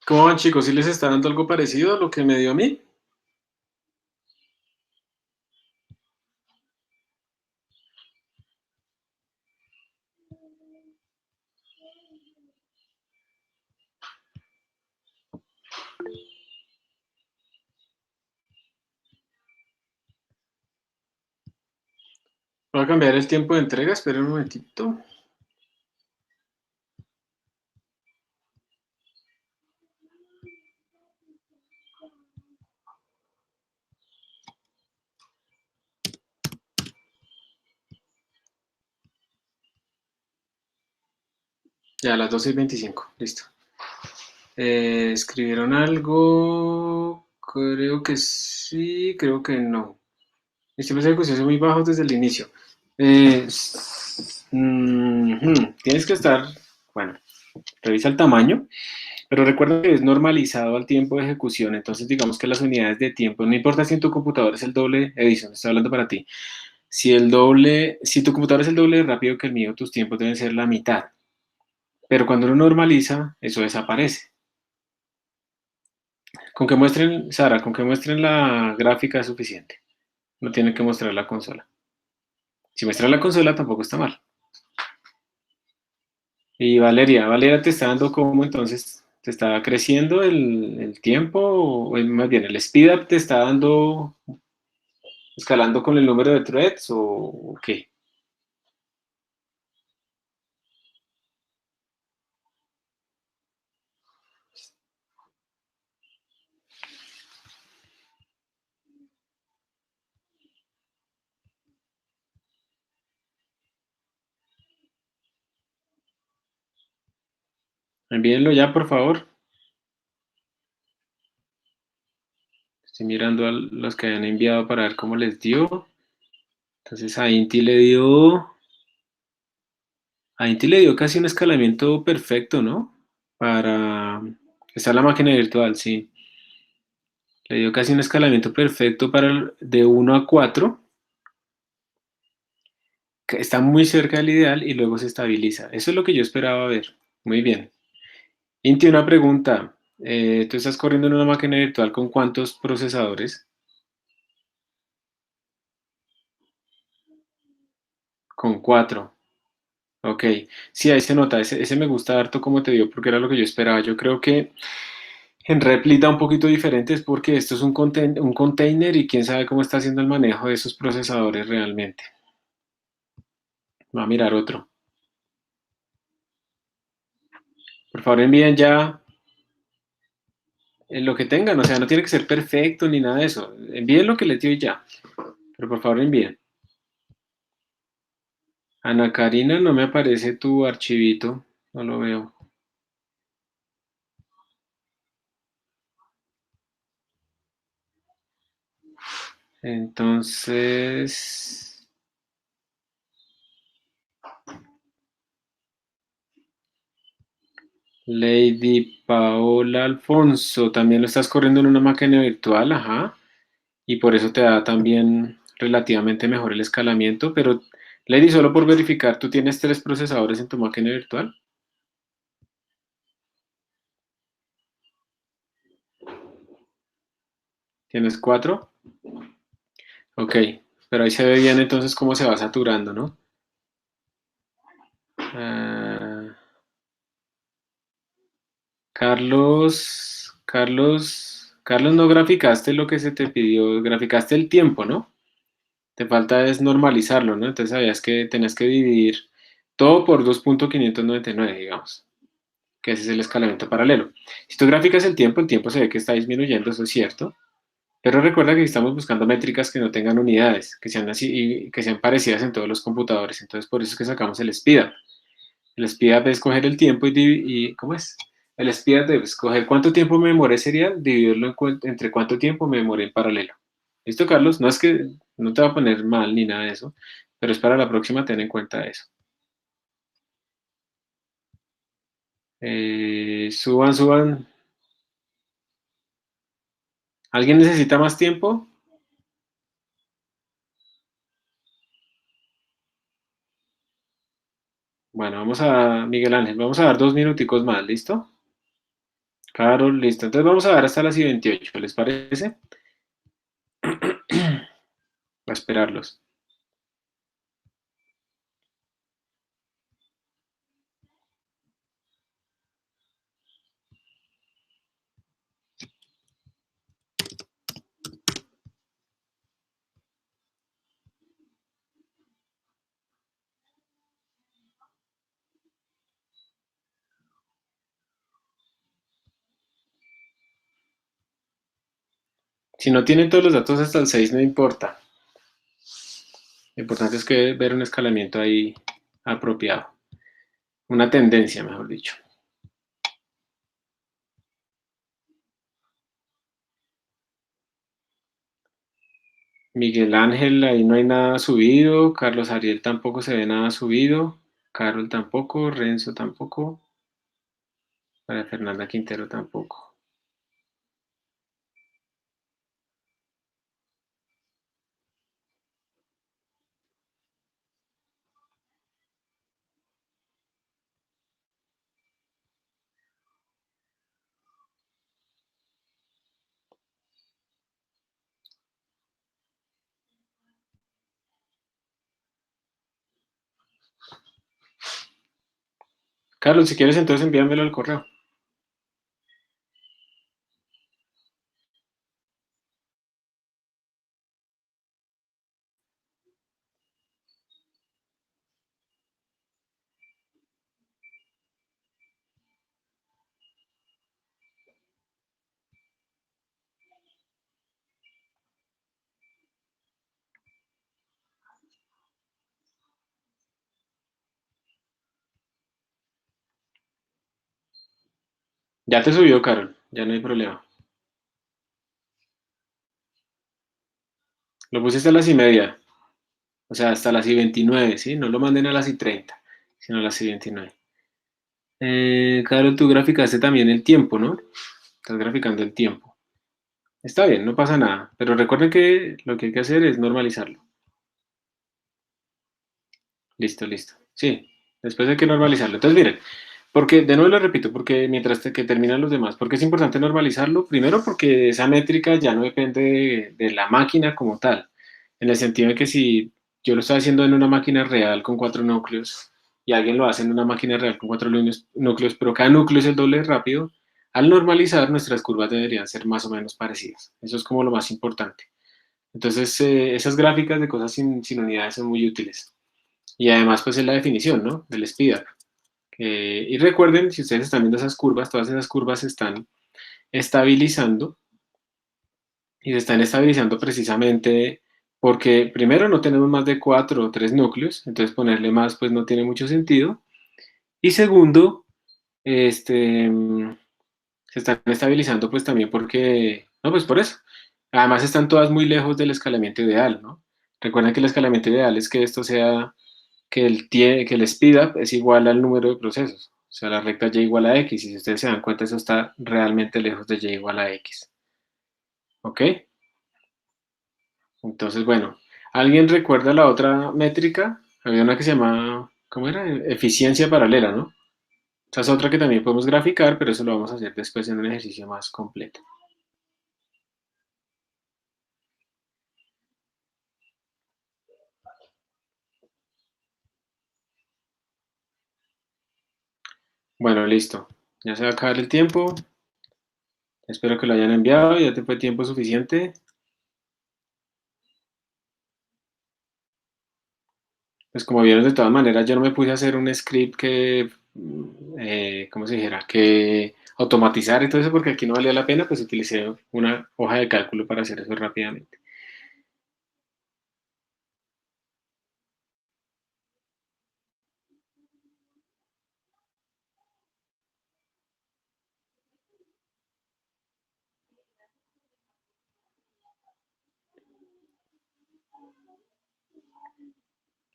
¿Cómo van, chicos? ¿Sí les está dando algo parecido a lo que me dio a mí? Voy a cambiar el tiempo de entrega, esperen un momentito. Ya, a las 12:25, listo. ¿Escribieron algo? Creo que sí, creo que no. Mis tiempos de ejecución son muy bajos desde el inicio. Tienes que estar, bueno, revisa el tamaño, pero recuerda que es normalizado al tiempo de ejecución, entonces digamos que las unidades de tiempo, no importa si en tu computador es el doble, Edison, estoy hablando para ti, si tu computador es el doble de rápido que el mío, tus tiempos deben ser la mitad, pero cuando uno normaliza, eso desaparece. Con que muestren, Sara, con que muestren la gráfica es suficiente, no tienen que mostrar la consola. Si muestran la consola tampoco está mal. Y Valeria te está dando cómo entonces, ¿te está creciendo el tiempo o más bien el speed up te está dando escalando con el número de threads o qué? Envíenlo ya, por favor. Estoy mirando a los que hayan enviado para ver cómo les dio. Entonces a Inti le dio casi un escalamiento perfecto, ¿no? Para, está la máquina virtual, sí. Le dio casi un escalamiento perfecto de 1 a 4. Que está muy cerca del ideal y luego se estabiliza. Eso es lo que yo esperaba ver. Muy bien. Inti, una pregunta. ¿Tú estás corriendo en una máquina virtual con cuántos procesadores? Con 4. Ok. Sí, ahí se nota. Ese me gusta harto como te dio porque era lo que yo esperaba. Yo creo que en Replit da un poquito diferente es porque esto es un container y quién sabe cómo está haciendo el manejo de esos procesadores realmente. Va a mirar otro. Por favor, envíen ya lo que tengan. O sea, no tiene que ser perfecto ni nada de eso. Envíen lo que les dio y ya. Pero por favor envíen. Ana Karina, no me aparece tu archivito, no lo veo. Entonces, Lady Paola Alfonso, también lo estás corriendo en una máquina virtual, ajá, y por eso te da también relativamente mejor el escalamiento, pero Lady, solo por verificar, ¿tú tienes 3 procesadores en tu máquina virtual? ¿Tienes 4? Ok, pero ahí se ve bien entonces cómo se va saturando, ¿no? Ah, Carlos, no graficaste lo que se te pidió, graficaste el tiempo, ¿no? Te falta es normalizarlo, ¿no? Entonces sabías que tenías que dividir todo por 2.599, digamos, que ese es el escalamiento paralelo. Si tú graficas el tiempo se ve que está disminuyendo, eso es cierto, pero recuerda que estamos buscando métricas que no tengan unidades, que sean así y que sean parecidas en todos los computadores, entonces por eso es que sacamos el speedup. El speedup es coger el tiempo ¿cómo es? El speedup es coger cuánto tiempo me demoré serial, dividirlo entre cuánto tiempo me demoré en paralelo. ¿Listo, Carlos? No es que no te va a poner mal ni nada de eso, pero es para la próxima ten en cuenta eso. Suban. ¿Alguien necesita más tiempo? Bueno, Miguel Ángel, vamos a dar 2 minuticos más, ¿listo? Carol, listo. Entonces vamos a dar hasta las I28, ¿les parece? A esperarlos. Si no tienen todos los datos hasta el 6, no importa. Lo importante es que ver un escalamiento ahí apropiado. Una tendencia, mejor dicho. Miguel Ángel, ahí no hay nada subido. Carlos Ariel tampoco se ve nada subido. Carol tampoco. Renzo tampoco. Para Fernanda Quintero tampoco. Carlos, si quieres entonces envíamelo al correo. Ya te subió, Carol. Ya no hay problema. Lo pusiste a las I30. O sea, hasta las I29, ¿sí? No lo manden a las I30, sino a las I29. Carol, tú graficaste también el tiempo, ¿no? Estás graficando el tiempo. Está bien, no pasa nada. Pero recuerden que lo que hay que hacer es normalizarlo. Listo, listo. Sí, después hay que normalizarlo. Entonces, miren, porque, de nuevo lo repito, porque mientras que terminan los demás, porque es importante normalizarlo, primero porque esa métrica ya no depende de la máquina como tal, en el sentido de que si yo lo estoy haciendo en una máquina real con 4 núcleos y alguien lo hace en una máquina real con 4 núcleos, pero cada núcleo es el doble de rápido, al normalizar nuestras curvas deberían ser más o menos parecidas. Eso es como lo más importante. Entonces, esas gráficas de cosas sin unidades son muy útiles. Y además, pues es la definición, ¿no? Del speedup. Y recuerden, si ustedes están viendo esas curvas, todas esas curvas se están estabilizando y se están estabilizando precisamente porque primero no tenemos más de 4 o 3 núcleos, entonces ponerle más pues no tiene mucho sentido. Y segundo, este, se están estabilizando pues también porque, no, pues por eso. Además están todas muy lejos del escalamiento ideal, ¿no? Recuerden que el escalamiento ideal es que esto sea que el speedup es igual al número de procesos, o sea, la recta y igual a x, y si ustedes se dan cuenta, eso está realmente lejos de y igual a x. ¿Ok? Entonces, bueno, ¿alguien recuerda la otra métrica? Había una que se llama, ¿cómo era? Eficiencia paralela, ¿no? Esa es otra que también podemos graficar, pero eso lo vamos a hacer después en un ejercicio más completo. Bueno, listo. Ya se va a acabar el tiempo. Espero que lo hayan enviado. Ya te fue tiempo suficiente. Pues como vieron, de todas maneras, yo no me puse a hacer un script que, ¿cómo se dijera? Que automatizar y todo eso, porque aquí no valía la pena, pues utilicé una hoja de cálculo para hacer eso rápidamente.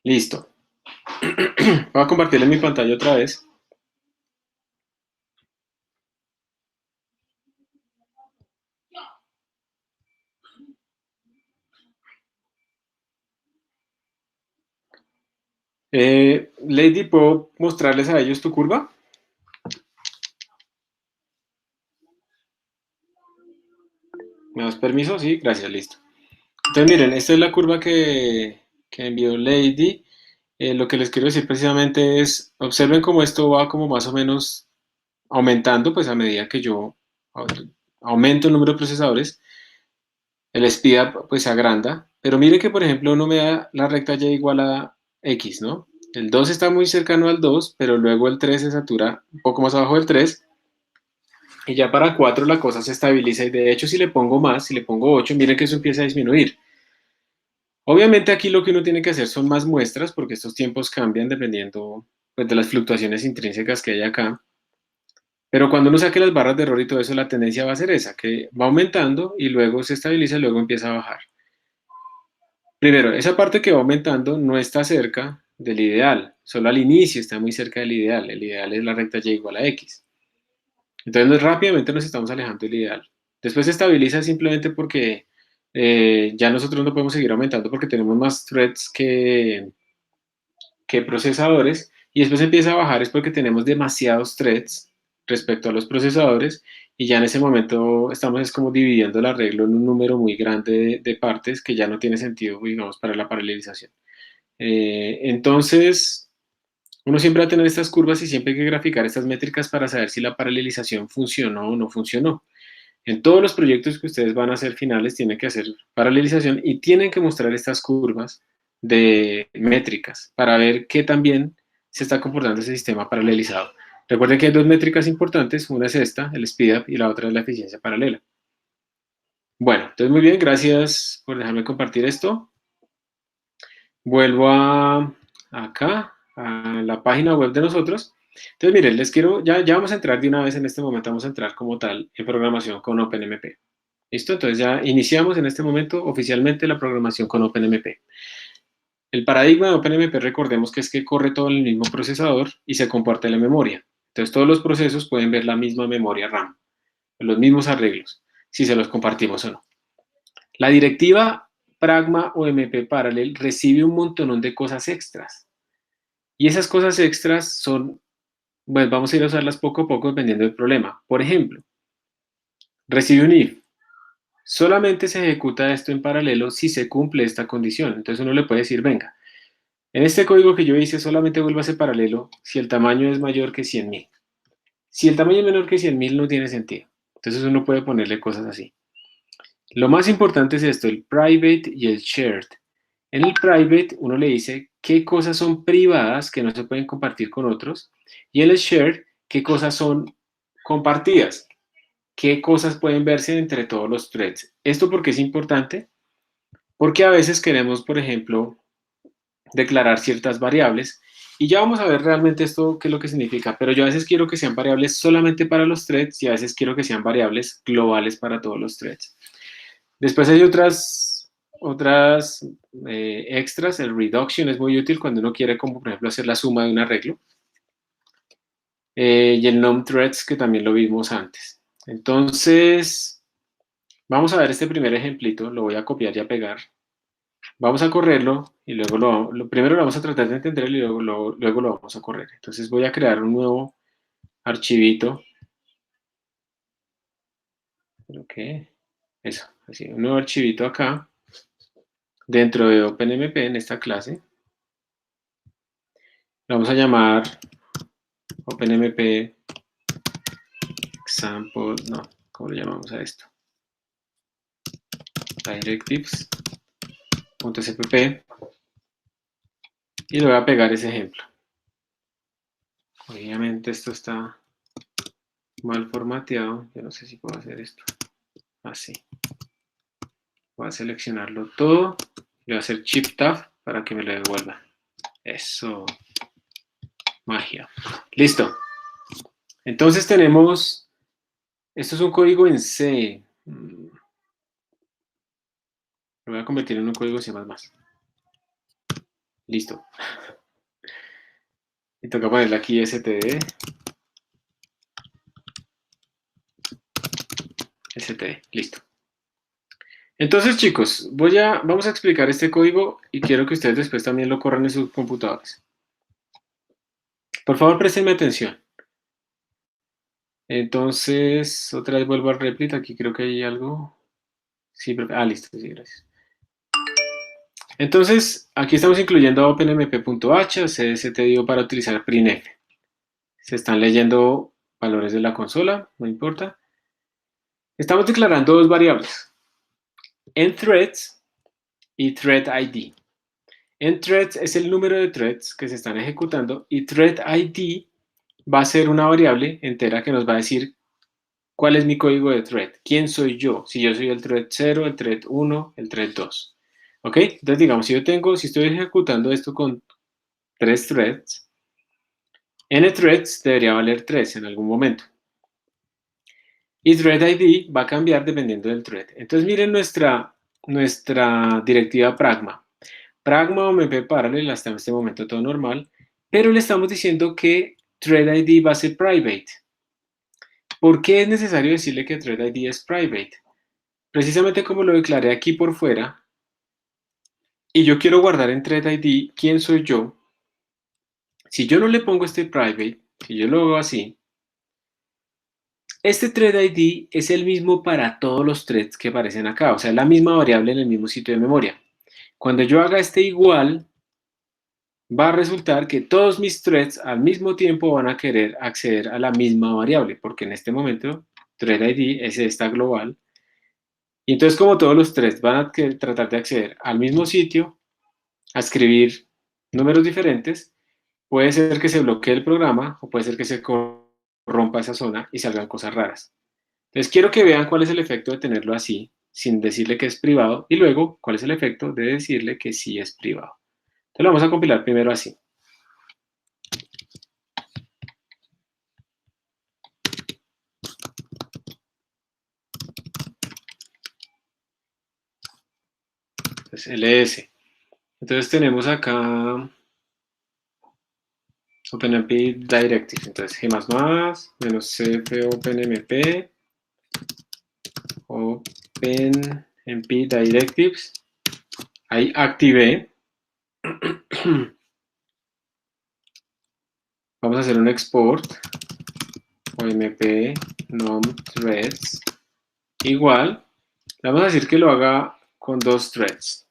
Listo. Voy a compartirle mi pantalla otra vez. Lady, ¿puedo mostrarles a ellos tu curva? ¿Das permiso? Sí, gracias, listo. Entonces, miren, esta es la curva que envió Lady. Lo que les quiero decir precisamente es, observen cómo esto va como más o menos aumentando, pues a medida que yo aumento el número de procesadores, el speed up pues se agranda, pero mire que por ejemplo uno me da la recta y igual a x, ¿no? El 2 está muy cercano al 2, pero luego el 3 se satura un poco más abajo del 3, y ya para 4 la cosa se estabiliza, y de hecho si le pongo más, si le pongo 8, miren que eso empieza a disminuir. Obviamente aquí lo que uno tiene que hacer son más muestras, porque estos tiempos cambian dependiendo pues, de las fluctuaciones intrínsecas que hay acá. Pero cuando uno saque las barras de error y todo eso, la tendencia va a ser esa, que va aumentando y luego se estabiliza y luego empieza a bajar. Primero, esa parte que va aumentando no está cerca del ideal, solo al inicio está muy cerca del ideal. El ideal es la recta y igual a x. Entonces rápidamente nos estamos alejando del ideal. Después se estabiliza simplemente porque ya nosotros no podemos seguir aumentando porque tenemos más threads que procesadores, y después empieza a bajar es porque tenemos demasiados threads respecto a los procesadores, y ya en ese momento estamos es como dividiendo el arreglo en un número muy grande de partes que ya no tiene sentido, digamos, para la paralelización. Entonces, uno siempre va a tener estas curvas y siempre hay que graficar estas métricas para saber si la paralelización funcionó o no funcionó. En todos los proyectos que ustedes van a hacer finales tienen que hacer paralelización y tienen que mostrar estas curvas de métricas para ver qué también se está comportando ese sistema paralelizado. Recuerden que hay dos métricas importantes, una es esta, el speed up, y la otra es la eficiencia paralela. Bueno, entonces muy bien, gracias por dejarme compartir esto. Vuelvo acá, a la página web de nosotros. Entonces, miren, les quiero, ya vamos a entrar de una vez en este momento, vamos a entrar como tal en programación con OpenMP. ¿Listo? Entonces ya iniciamos en este momento oficialmente la programación con OpenMP. El paradigma de OpenMP, recordemos que es que corre todo en el mismo procesador y se comparte la memoria. Entonces todos los procesos pueden ver la misma memoria RAM, los mismos arreglos, si se los compartimos o no. La directiva Pragma o MP Parallel recibe un montonón de cosas extras. Y esas cosas extras son, pues vamos a ir a usarlas poco a poco dependiendo del problema. Por ejemplo, recibe un if. Solamente se ejecuta esto en paralelo si se cumple esta condición. Entonces uno le puede decir, venga, en este código que yo hice solamente vuelva a ser paralelo si el tamaño es mayor que 100.000. Si el tamaño es menor que 100.000 no tiene sentido. Entonces uno puede ponerle cosas así. Lo más importante es esto, el private y el shared. En el private uno le dice qué cosas son privadas que no se pueden compartir con otros, y en el shared qué cosas son compartidas, qué cosas pueden verse entre todos los threads. ¿Esto por qué es importante? Porque a veces queremos, por ejemplo, declarar ciertas variables, y ya vamos a ver realmente esto qué es lo que significa, pero yo a veces quiero que sean variables solamente para los threads y a veces quiero que sean variables globales para todos los threads. Después hay otras extras. El reduction es muy útil cuando uno quiere, como por ejemplo, hacer la suma de un arreglo. Y el num_threads, que también lo vimos antes. Entonces, vamos a ver este primer ejemplito, lo voy a copiar y a pegar. Vamos a correrlo y luego primero lo vamos a tratar de entender y luego lo vamos a correr. Entonces voy a crear un nuevo archivito. Ok, eso, así, un nuevo archivito acá, dentro de OpenMP en esta clase. Lo vamos a llamar OpenMP example, no, ¿cómo lo llamamos a esto? Directives.cpp, y le voy a pegar ese ejemplo. Obviamente esto está mal formateado, yo no sé si puedo hacer esto, así. Voy a seleccionarlo todo, le voy a hacer Shift Tab para que me lo devuelva. Eso, magia. Listo. Entonces tenemos, esto es un código en C. Lo voy a convertir en un código C++. Listo. Y toca ponerle aquí std. Listo. Entonces, chicos, vamos a explicar este código y quiero que ustedes después también lo corran en sus computadores. Por favor, préstenme atención. Entonces, otra vez vuelvo al Replit. Aquí creo que hay algo. Sí, listo, sí, gracias. Entonces, aquí estamos incluyendo openmp.h, CST dio para utilizar printf. Se están leyendo valores de la consola, no importa. Estamos declarando dos variables, endThreads y threadID. endThreads es el número de threads que se están ejecutando y threadID va a ser una variable entera que nos va a decir cuál es mi código de thread, quién soy yo, si yo soy el thread 0, el thread 1, el thread 2. ¿Ok? Entonces, digamos, si estoy ejecutando esto con 3 threads, nthreads debería valer 3 en algún momento. Y threadID va a cambiar dependiendo del thread. Entonces, miren nuestra directiva pragma. Pragma OMP Parallel hasta este momento todo normal, pero le estamos diciendo que threadID va a ser private. ¿Por qué es necesario decirle que threadID es private? Precisamente como lo declaré aquí por fuera, y yo quiero guardar en threadID quién soy yo, si yo no le pongo este private, si yo lo hago así, este threadID es el mismo para todos los threads que aparecen acá, o sea, la misma variable en el mismo sitio de memoria. Cuando yo haga este igual, va a resultar que todos mis threads al mismo tiempo van a querer acceder a la misma variable, porque en este momento threadID es esta global. Y entonces, como todos los threads van a tratar de acceder al mismo sitio, a escribir números diferentes, puede ser que se bloquee el programa o puede ser que se corrompa esa zona y salgan cosas raras. Entonces, quiero que vean cuál es el efecto de tenerlo así, sin decirle que es privado, y luego cuál es el efecto de decirle que sí es privado. Entonces, lo vamos a compilar primero así. Entonces, ls. Entonces tenemos acá OpenMP Directives. Entonces G++ menos cf OpenMP OpenMP Directives. Ahí activé. Vamos a hacer un export. OMP nom threads. Igual. Le vamos a decir que lo haga con 2 threads.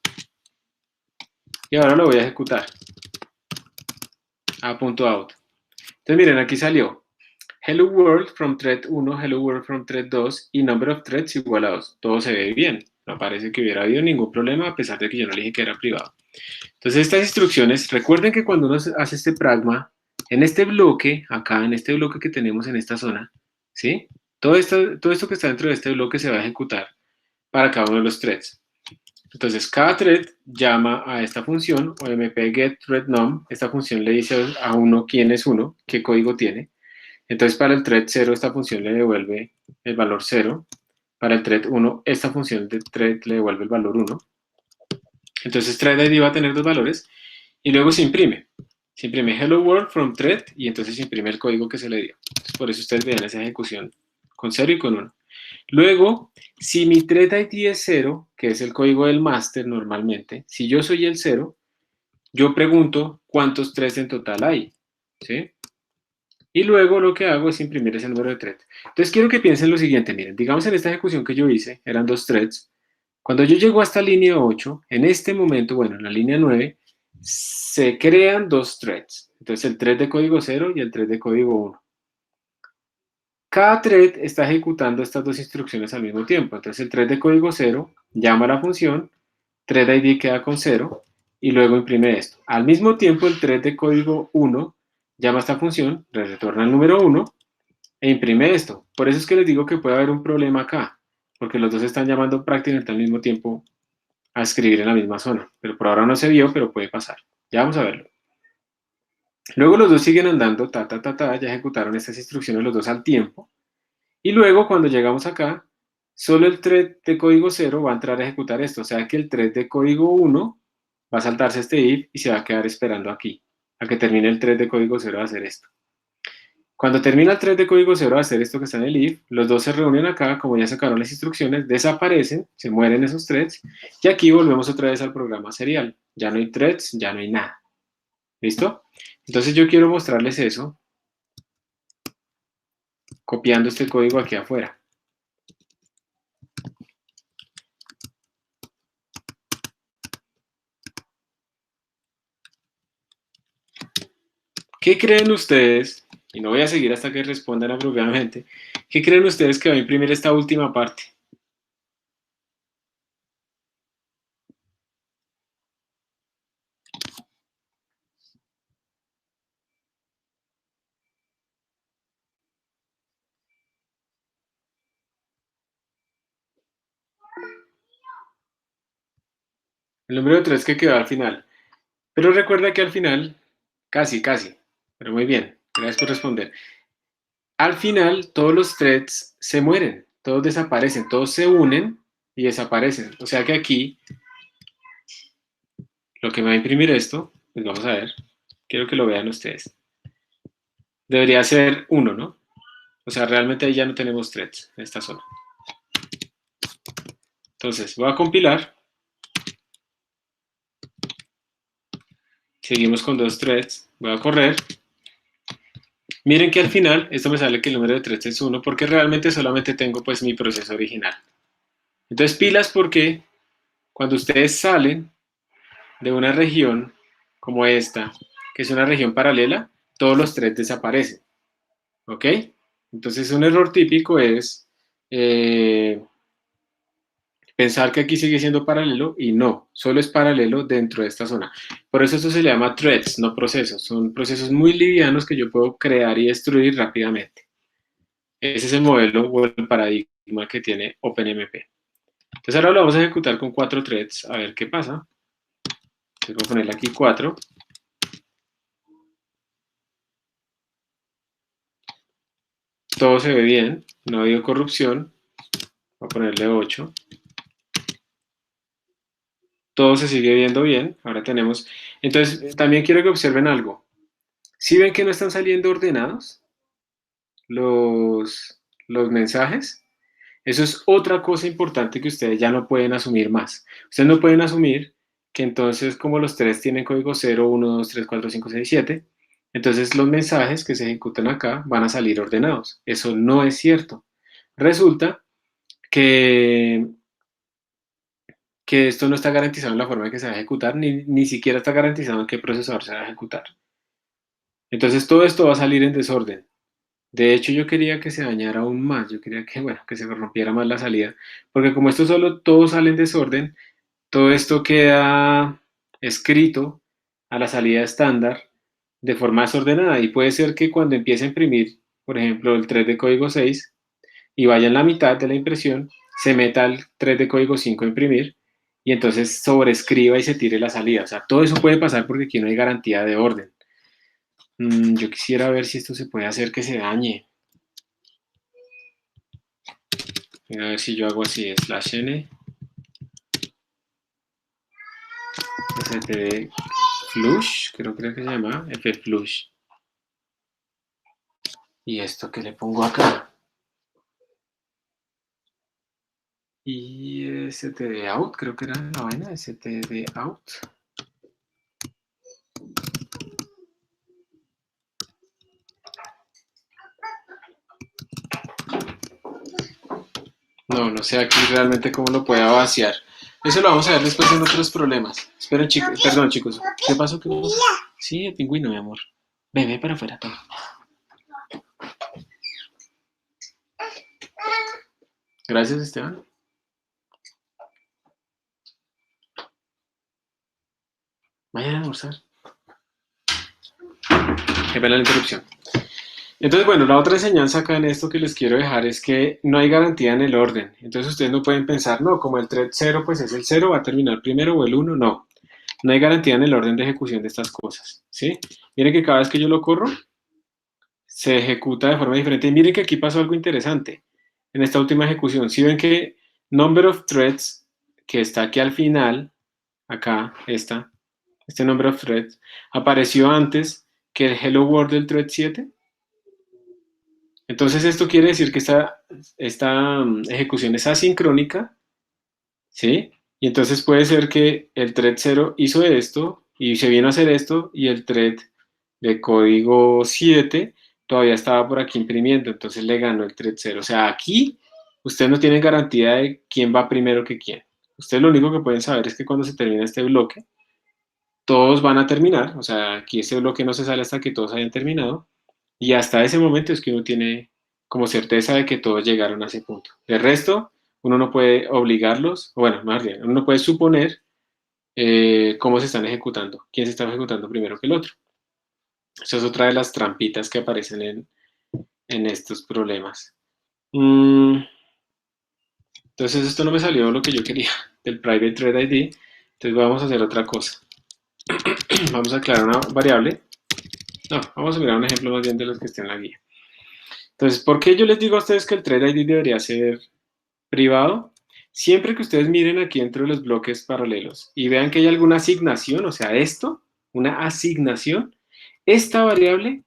Y ahora lo voy a ejecutar. A.out. Entonces miren, aquí salió hello world from thread 1, hello world from thread 2 y number of threads igual a 2. Todo se ve bien. No parece que hubiera habido ningún problema a pesar de que yo no le dije que era privado. Entonces estas instrucciones, recuerden que cuando uno hace este pragma, en este bloque, acá en este bloque que tenemos en esta zona, ¿sí? Todo esto que está dentro de este bloque se va a ejecutar para cada uno de los threads. Entonces, cada thread llama a esta función, ompGetThreadNum. Esta función le dice a uno quién es uno, qué código tiene. Entonces, para el thread 0, esta función le devuelve el valor 0. Para el thread 1, esta función de thread le devuelve el valor 1. Entonces, threadID va a tener dos valores y luego se imprime. Se imprime hello world from thread y entonces se imprime el código que se le dio. Entonces, por eso ustedes vean esa ejecución con 0 y con 1. Luego, si mi threadID es 0, que es el código del master normalmente, si yo soy el 0, yo pregunto cuántos threads en total hay, ¿sí? Y luego lo que hago es imprimir ese número de threads. Entonces quiero que piensen lo siguiente, miren, digamos en esta ejecución que yo hice, eran 2 threads. Cuando yo llego hasta línea 8, en este momento, bueno, en la línea 9, se crean 2 threads. Entonces el thread de código 0 y el thread de código 1. Cada thread está ejecutando estas dos instrucciones al mismo tiempo. Entonces el thread de código 0 llama a la función, threadID queda con 0 y luego imprime esto. Al mismo tiempo el thread de código 1 llama a esta función, le retorna el número 1 e imprime esto. Por eso es que les digo que puede haber un problema acá, porque los dos están llamando prácticamente al mismo tiempo a escribir en la misma zona. Pero por ahora no se vio, pero puede pasar. Ya vamos a verlo. Luego los dos siguen andando, ya ejecutaron estas instrucciones los dos al tiempo. Y luego cuando llegamos acá, solo el thread de código 0 va a entrar a ejecutar esto. O sea que el thread de código 1 va a saltarse este if y se va a quedar esperando aquí, a que termine el thread de código 0 de hacer esto. Cuando termina el thread de código 0 de hacer esto que está en el if, los dos se reúnen acá, como ya sacaron las instrucciones, desaparecen, se mueren esos threads, y aquí volvemos otra vez al programa serial. Ya no hay threads, ya no hay nada. ¿Listo? Entonces yo quiero mostrarles eso, copiando este código aquí afuera. ¿Qué creen ustedes? Y no voy a seguir hasta que respondan apropiadamente. ¿Qué creen ustedes que va a imprimir esta última parte? El número 3 que quedó al final. Pero recuerda que al final, casi, pero muy bien, gracias por responder. Al final, todos los threads se mueren, todos desaparecen, todos se unen y desaparecen. O sea que aquí, lo que me va a imprimir esto, pues vamos a ver, quiero que lo vean ustedes. Debería ser 1, ¿no? O sea, realmente ahí ya no tenemos threads en esta zona. Entonces, voy a compilar. Seguimos con 2 threads. Voy a correr. Miren que al final, esto me sale que el número de threads es 1 porque realmente solamente tengo pues mi proceso original. Entonces, pilas porque cuando ustedes salen de una región como esta, que es una región paralela, todos los threads desaparecen. ¿Ok? Entonces, un error típico es pensar que aquí sigue siendo paralelo y no, solo es paralelo dentro de esta zona. Por eso esto se le llama threads, no procesos. Son procesos muy livianos que yo puedo crear y destruir rápidamente. Ese es el modelo o el paradigma que tiene OpenMP. Entonces ahora lo vamos a ejecutar con 4 threads, a ver qué pasa. Entonces voy a ponerle aquí 4. Todo se ve bien, no ha habido corrupción. Voy a ponerle 8. Todo se sigue viendo bien. Ahora tenemos... Entonces, también quiero que observen algo. ¿Sí ven que no están saliendo ordenados los mensajes? Eso es otra cosa importante que ustedes ya no pueden asumir más. Ustedes no pueden asumir que entonces, como los tres tienen código 0, 1, 2, 3, 4, 5, 6, 7, entonces los mensajes que se ejecutan acá van a salir ordenados. Eso no es cierto. Resulta que esto no está garantizado en la forma en que se va a ejecutar, ni siquiera está garantizado en qué procesador se va a ejecutar. Entonces todo esto va a salir en desorden. De hecho, yo quería que se dañara aún más, yo quería que, bueno, que se rompiera más la salida, porque como esto solo todo sale en desorden, todo esto queda escrito a la salida estándar de forma desordenada y puede ser que cuando empiece a imprimir, por ejemplo, el thread de código 6 y vaya en la mitad de la impresión, se meta el thread de código 5 a imprimir y entonces sobreescriba y se tire la salida. O sea, todo eso puede pasar porque aquí no hay garantía de orden. Yo quisiera ver si esto se puede hacer que se dañe. A ver si yo hago así, /n std flush, creo que se llama, fflush. ¿Y esto qué le pongo acá? Y std out, creo que era la vaina, std out. No sé aquí realmente cómo lo pueda vaciar. Eso lo vamos a ver después en otros problemas. Esperen, chicos, perdón, chicos. ¿Qué pasó? ¿Qué pasó? Sí, el pingüino, mi amor. Ve para afuera, toma. Gracias, Esteban. Vayan a almorzar. Qué pena la interrupción. Entonces, bueno, la otra enseñanza acá en esto que les quiero dejar es que no hay garantía en el orden. Entonces ustedes no pueden pensar, no, como el thread 0 pues es el 0, va a terminar primero o el 1, no. No hay garantía en el orden de ejecución de estas cosas, ¿sí? Miren que cada vez que yo lo corro, se ejecuta de forma diferente. Y miren que aquí pasó algo interesante en esta última ejecución. Si ven que number of threads, que está aquí al final, acá, este number of threads, apareció antes que el hello world del thread 7. Entonces esto quiere decir que esta ejecución es asincrónica, ¿sí? Y entonces puede ser que el thread 0 hizo esto y se vino a hacer esto y el thread de código 7 todavía estaba por aquí imprimiendo, entonces le ganó el thread 0. O sea, aquí ustedes no tienen garantía de quién va primero que quién. Ustedes lo único que pueden saber es que cuando se termina este bloque, todos van a terminar, o sea, aquí este bloque no se sale hasta que todos hayan terminado, y hasta ese momento es que uno tiene como certeza de que todos llegaron a ese punto. El resto, uno no puede obligarlos, o bueno, más bien, uno no puede suponer cómo se están ejecutando, quién se está ejecutando primero que el otro. Esa es otra de las trampitas que aparecen en estos problemas. Entonces esto no me salió lo que yo quería del Private Thread ID, entonces vamos a hacer otra cosa. Vamos a aclarar una variable. No, vamos a mirar un ejemplo más bien de los que estén en la guía. Entonces, ¿por qué yo les digo a ustedes que el Thread ID debería ser privado? Siempre que ustedes miren aquí dentro de los bloques paralelos y vean que hay alguna asignación, o sea, esto, una asignación, esta variable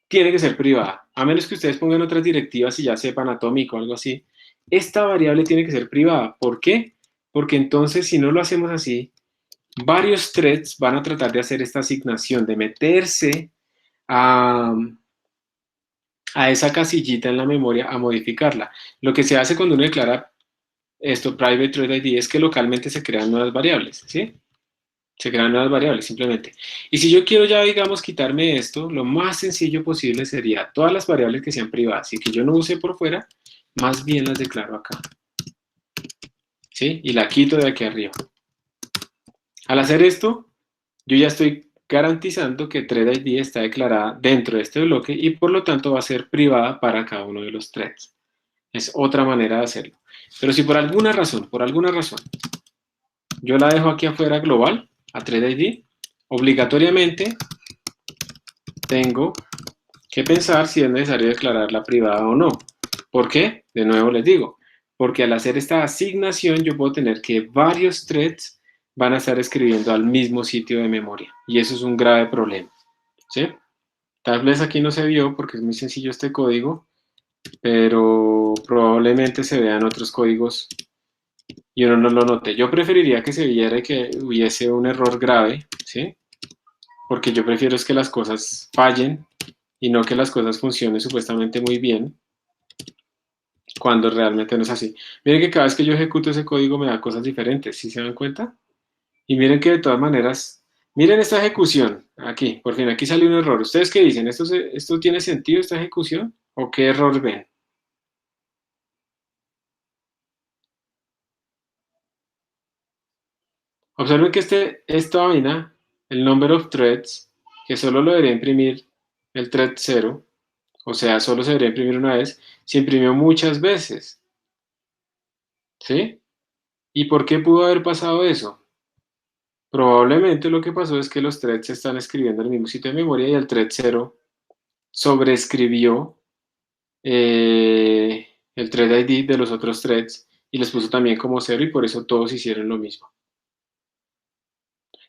tiene que ser privada. A menos que ustedes pongan otras directivas y ya sepan atómico o algo así. Esta variable tiene que ser privada. ¿Por qué? Porque entonces, si no lo hacemos así, varios threads van a tratar de hacer esta asignación, de meterse a esa casillita en la memoria a modificarla. Lo que se hace cuando uno declara esto, Private Thread ID, es que localmente se crean nuevas variables, ¿sí? Se crean nuevas variables, simplemente. Y si yo quiero ya, digamos, quitarme esto, lo más sencillo posible sería todas las variables que sean privadas y que yo no use por fuera, más bien las declaro acá. ¿Sí? Y la quito de aquí arriba. Al hacer esto, yo ya estoy garantizando que Thread ID está declarada dentro de este bloque y por lo tanto va a ser privada para cada uno de los threads. Es otra manera de hacerlo. Pero si por alguna razón, yo la dejo aquí afuera global, a Thread ID, obligatoriamente tengo que pensar si es necesario declararla privada o no. ¿Por qué? De nuevo les digo, porque al hacer esta asignación yo puedo tener que varios threads van a estar escribiendo al mismo sitio de memoria y eso es un grave problema, ¿sí? Tal vez aquí no se vio porque es muy sencillo este código, pero probablemente se vean otros códigos y uno no lo note. Yo preferiría que se viera y que hubiese un error grave, ¿sí? Porque yo prefiero es que las cosas fallen y no que las cosas funcionen supuestamente muy bien cuando realmente no es así. Miren que cada vez que yo ejecuto ese código me da cosas diferentes, ¿sí se dan cuenta? Y miren que de todas maneras, miren esta ejecución, aquí, por fin, aquí sale un error. ¿Ustedes qué dicen? ¿Esto tiene sentido, esta ejecución? ¿O qué error ven? Observen que esta vaina, el number of threads, que solo lo debería imprimir el thread 0, o sea, solo se debería imprimir una vez, se imprimió muchas veces, ¿sí? ¿Y por qué pudo haber pasado eso? Probablemente lo que pasó es que los threads se están escribiendo en el mismo sitio de memoria y el thread 0 sobreescribió el thread ID de los otros threads y les puso también como 0 y por eso todos hicieron lo mismo.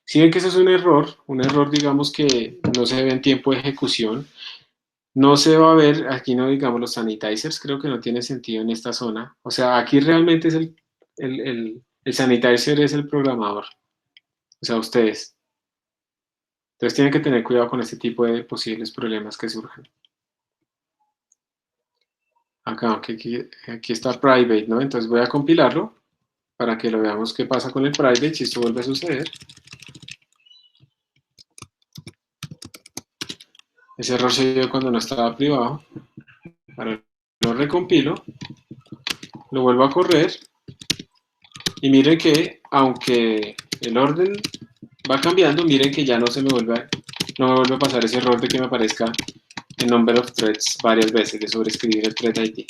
Si ven que eso es un error digamos que no se ve en tiempo de ejecución, no se va a ver, aquí no digamos los sanitizers, creo que no tiene sentido en esta zona, o sea, aquí realmente es el sanitizer es el programador, o sea, ustedes. Entonces tienen que tener cuidado con este tipo de posibles problemas que surjan. Acá, aquí está private, ¿no? Entonces voy a compilarlo para que lo veamos qué pasa con el private si esto vuelve a suceder. Ese error se dio cuando no estaba privado. Ahora lo recompilo, lo vuelvo a correr y miren que aunque el orden va cambiando, miren que ya no se me vuelve a pasar ese error de que me aparezca el number of threads varias veces, de sobreescribir el thread ID.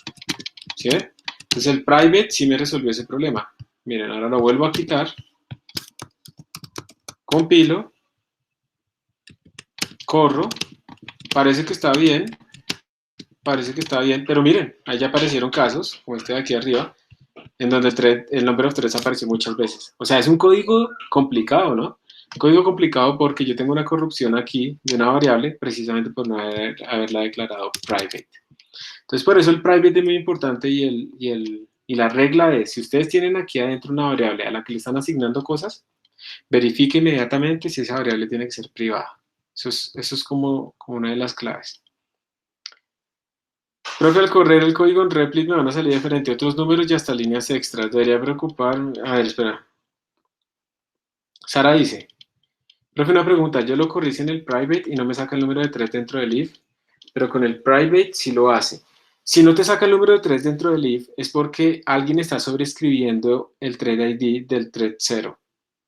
¿Sí ven? Entonces el private sí me resolvió ese problema. Miren, ahora lo vuelvo a quitar, compilo, corro, parece que está bien, pero miren, ahí ya aparecieron casos, como este de aquí arriba, en donde el number of threads apareció muchas veces. O sea, es un código complicado, ¿no? Un código complicado porque yo tengo una corrupción aquí de una variable precisamente por no haberla declarado private. Entonces, por eso el private es muy importante y la regla es, si ustedes tienen aquí adentro una variable a la que le están asignando cosas, verifique inmediatamente si esa variable tiene que ser privada. Eso es como una de las claves. Creo que al correr el código en Replit me van a salir diferentes otros números y hasta líneas extras. Debería preocupar. A ver, espera. Sara dice, Profe, una pregunta, yo lo corrí en el private y no me saca el número de 3 dentro del if, pero con el private sí lo hace. Si no te saca el número de 3 dentro del if, es porque alguien está sobreescribiendo el thread ID del thread 0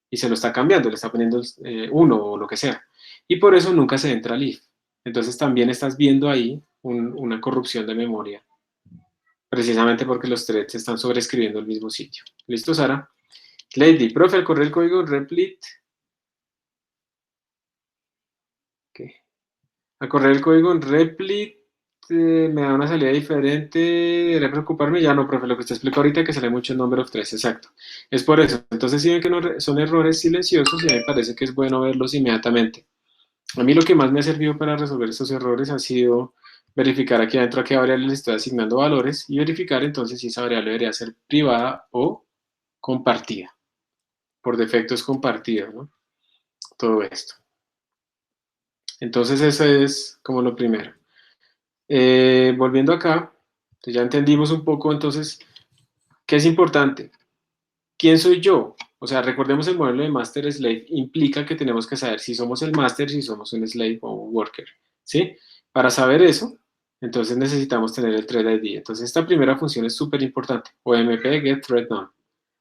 y se lo está cambiando, le está poniendo 1 o lo que sea. Y por eso nunca se entra al if. Entonces también estás viendo ahí una corrupción de memoria, precisamente porque los threads están sobreescribiendo el mismo sitio. ¿Listo, Sara? Lady, profe, al correr el código replit. ¿Qué? Al correr el código en replit me da una salida diferente. ¿Debería preocuparme? Ya no, profe, lo que usted explicó ahorita que sale mucho el number of 3, exacto. Es por eso. Entonces, si ven que no, son errores silenciosos y a mí me parece que es bueno verlos inmediatamente. A mí lo que más me ha servido para resolver estos errores ha sido verificar aquí adentro a qué variable le estoy asignando valores y verificar entonces si esa variable debería ser privada o compartida. Por defecto es compartida, ¿no? Todo esto. Entonces eso es como lo primero. Volviendo acá, ya entendimos un poco entonces qué es importante. ¿Quién soy yo? O sea, recordemos el modelo de master-slave implica que tenemos que saber si somos el master, si somos un slave o un worker, ¿sí? Para saber eso, entonces necesitamos tener el thread ID. Entonces esta primera función es súper importante. OMP get thread num.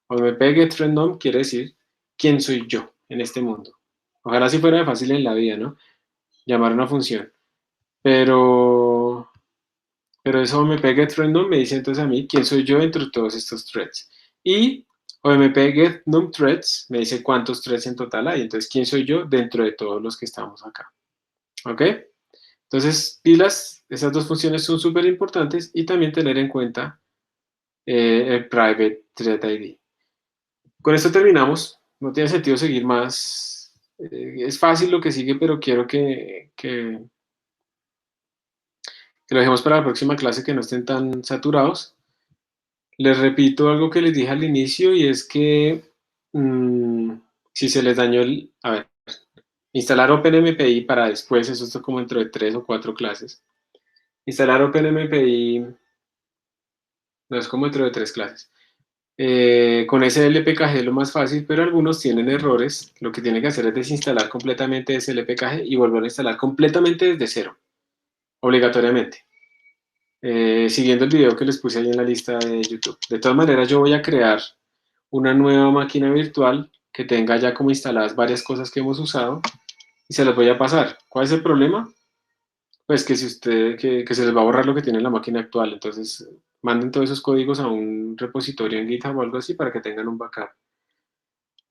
OMP get thread num quiere decir quién soy yo en este mundo. Ojalá si fuera fácil en la vida, ¿no? Llamar una función. Pero eso OMP get thread num me dice entonces a mí quién soy yo entre todos estos threads. Y OMP get num threads me dice cuántos threads en total hay. Entonces, quién soy yo dentro de todos los que estamos acá. ¿Ok? Entonces, pilas, esas dos funciones son súper importantes y también tener en cuenta el private thread ID. Con esto terminamos. No tiene sentido seguir más. Es fácil lo que sigue, pero quiero que lo dejemos para la próxima clase, que no estén tan saturados. Les repito algo que les dije al inicio y es que si se les dañó a ver, instalar OpenMPI para después, eso es como dentro de 3 o 4 clases. Instalar OpenMPI no es como dentro de 3 clases. Con ese LPKG es lo más fácil, pero algunos tienen errores. Lo que tienen que hacer es desinstalar completamente ese LPKG y volver a instalar completamente desde cero, obligatoriamente. Siguiendo el video que les puse ahí en la lista de YouTube. De todas maneras, yo voy a crear una nueva máquina virtual que tenga ya como instaladas varias cosas que hemos usado y se las voy a pasar. ¿Cuál es el problema? Pues que si usted, que se les va a borrar lo que tiene en la máquina actual, entonces manden todos esos códigos a un repositorio en GitHub o algo así para que tengan un backup.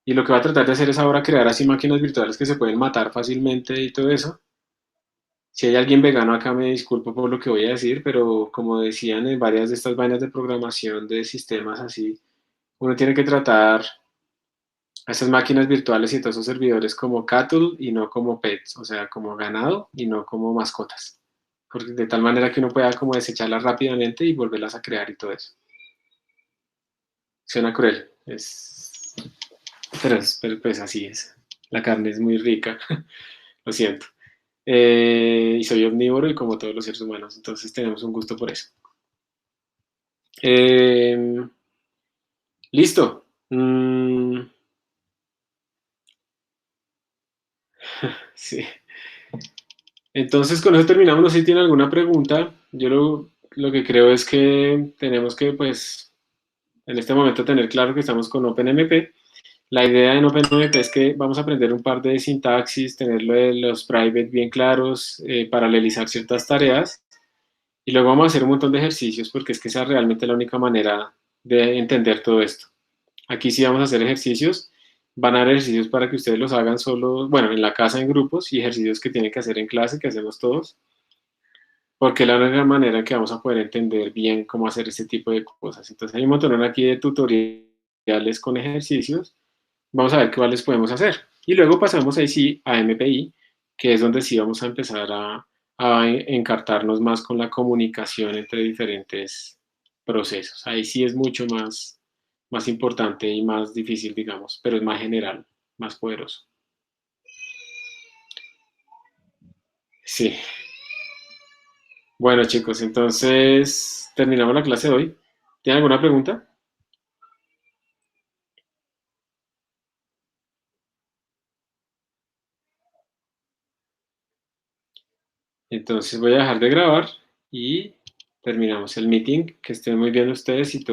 Y lo que va a tratar de hacer es ahora crear así máquinas virtuales que se pueden matar fácilmente y todo eso. Si hay alguien vegano acá, me disculpo por lo que voy a decir, pero como decían en varias de estas vainas de programación de sistemas así, uno tiene que tratar a estas máquinas virtuales y todos esos servidores como cattle y no como pets, o sea, como ganado y no como mascotas. Porque de tal manera que uno pueda como desecharlas rápidamente y volverlas a crear y todo eso. Suena cruel, pero pues así es. La carne es muy rica, lo siento. Y soy omnívoro y como todos los seres humanos, entonces tenemos un gusto por eso. Listo. Sí. Entonces con eso terminamos. No sé si tienen alguna pregunta. Yo lo que creo es que tenemos que, pues, en este momento tener claro que estamos con OpenMP. La idea en OpenMP es que vamos a aprender un par de sintaxis, tener los private bien claros, paralelizar ciertas tareas y luego vamos a hacer un montón de ejercicios porque es que esa es realmente la única manera de entender todo esto. Aquí sí vamos a hacer ejercicios. Van a haber ejercicios para que ustedes los hagan solo, bueno, en la casa en grupos y ejercicios que tienen que hacer en clase, que hacemos todos, porque es la única manera que vamos a poder entender bien cómo hacer este tipo de cosas. Entonces hay un montón aquí de tutoriales con ejercicios. Vamos a ver cuáles podemos hacer. Y luego pasamos ahí sí a MPI, que es donde sí vamos a empezar a encartarnos más con la comunicación entre diferentes procesos. Ahí sí es mucho más importante y más difícil, digamos, pero es más general, más poderoso. Sí. Bueno, chicos, entonces terminamos la clase de hoy. ¿Tienen alguna pregunta? Entonces voy a dejar de grabar y terminamos el meeting. Que estén muy bien ustedes y todo.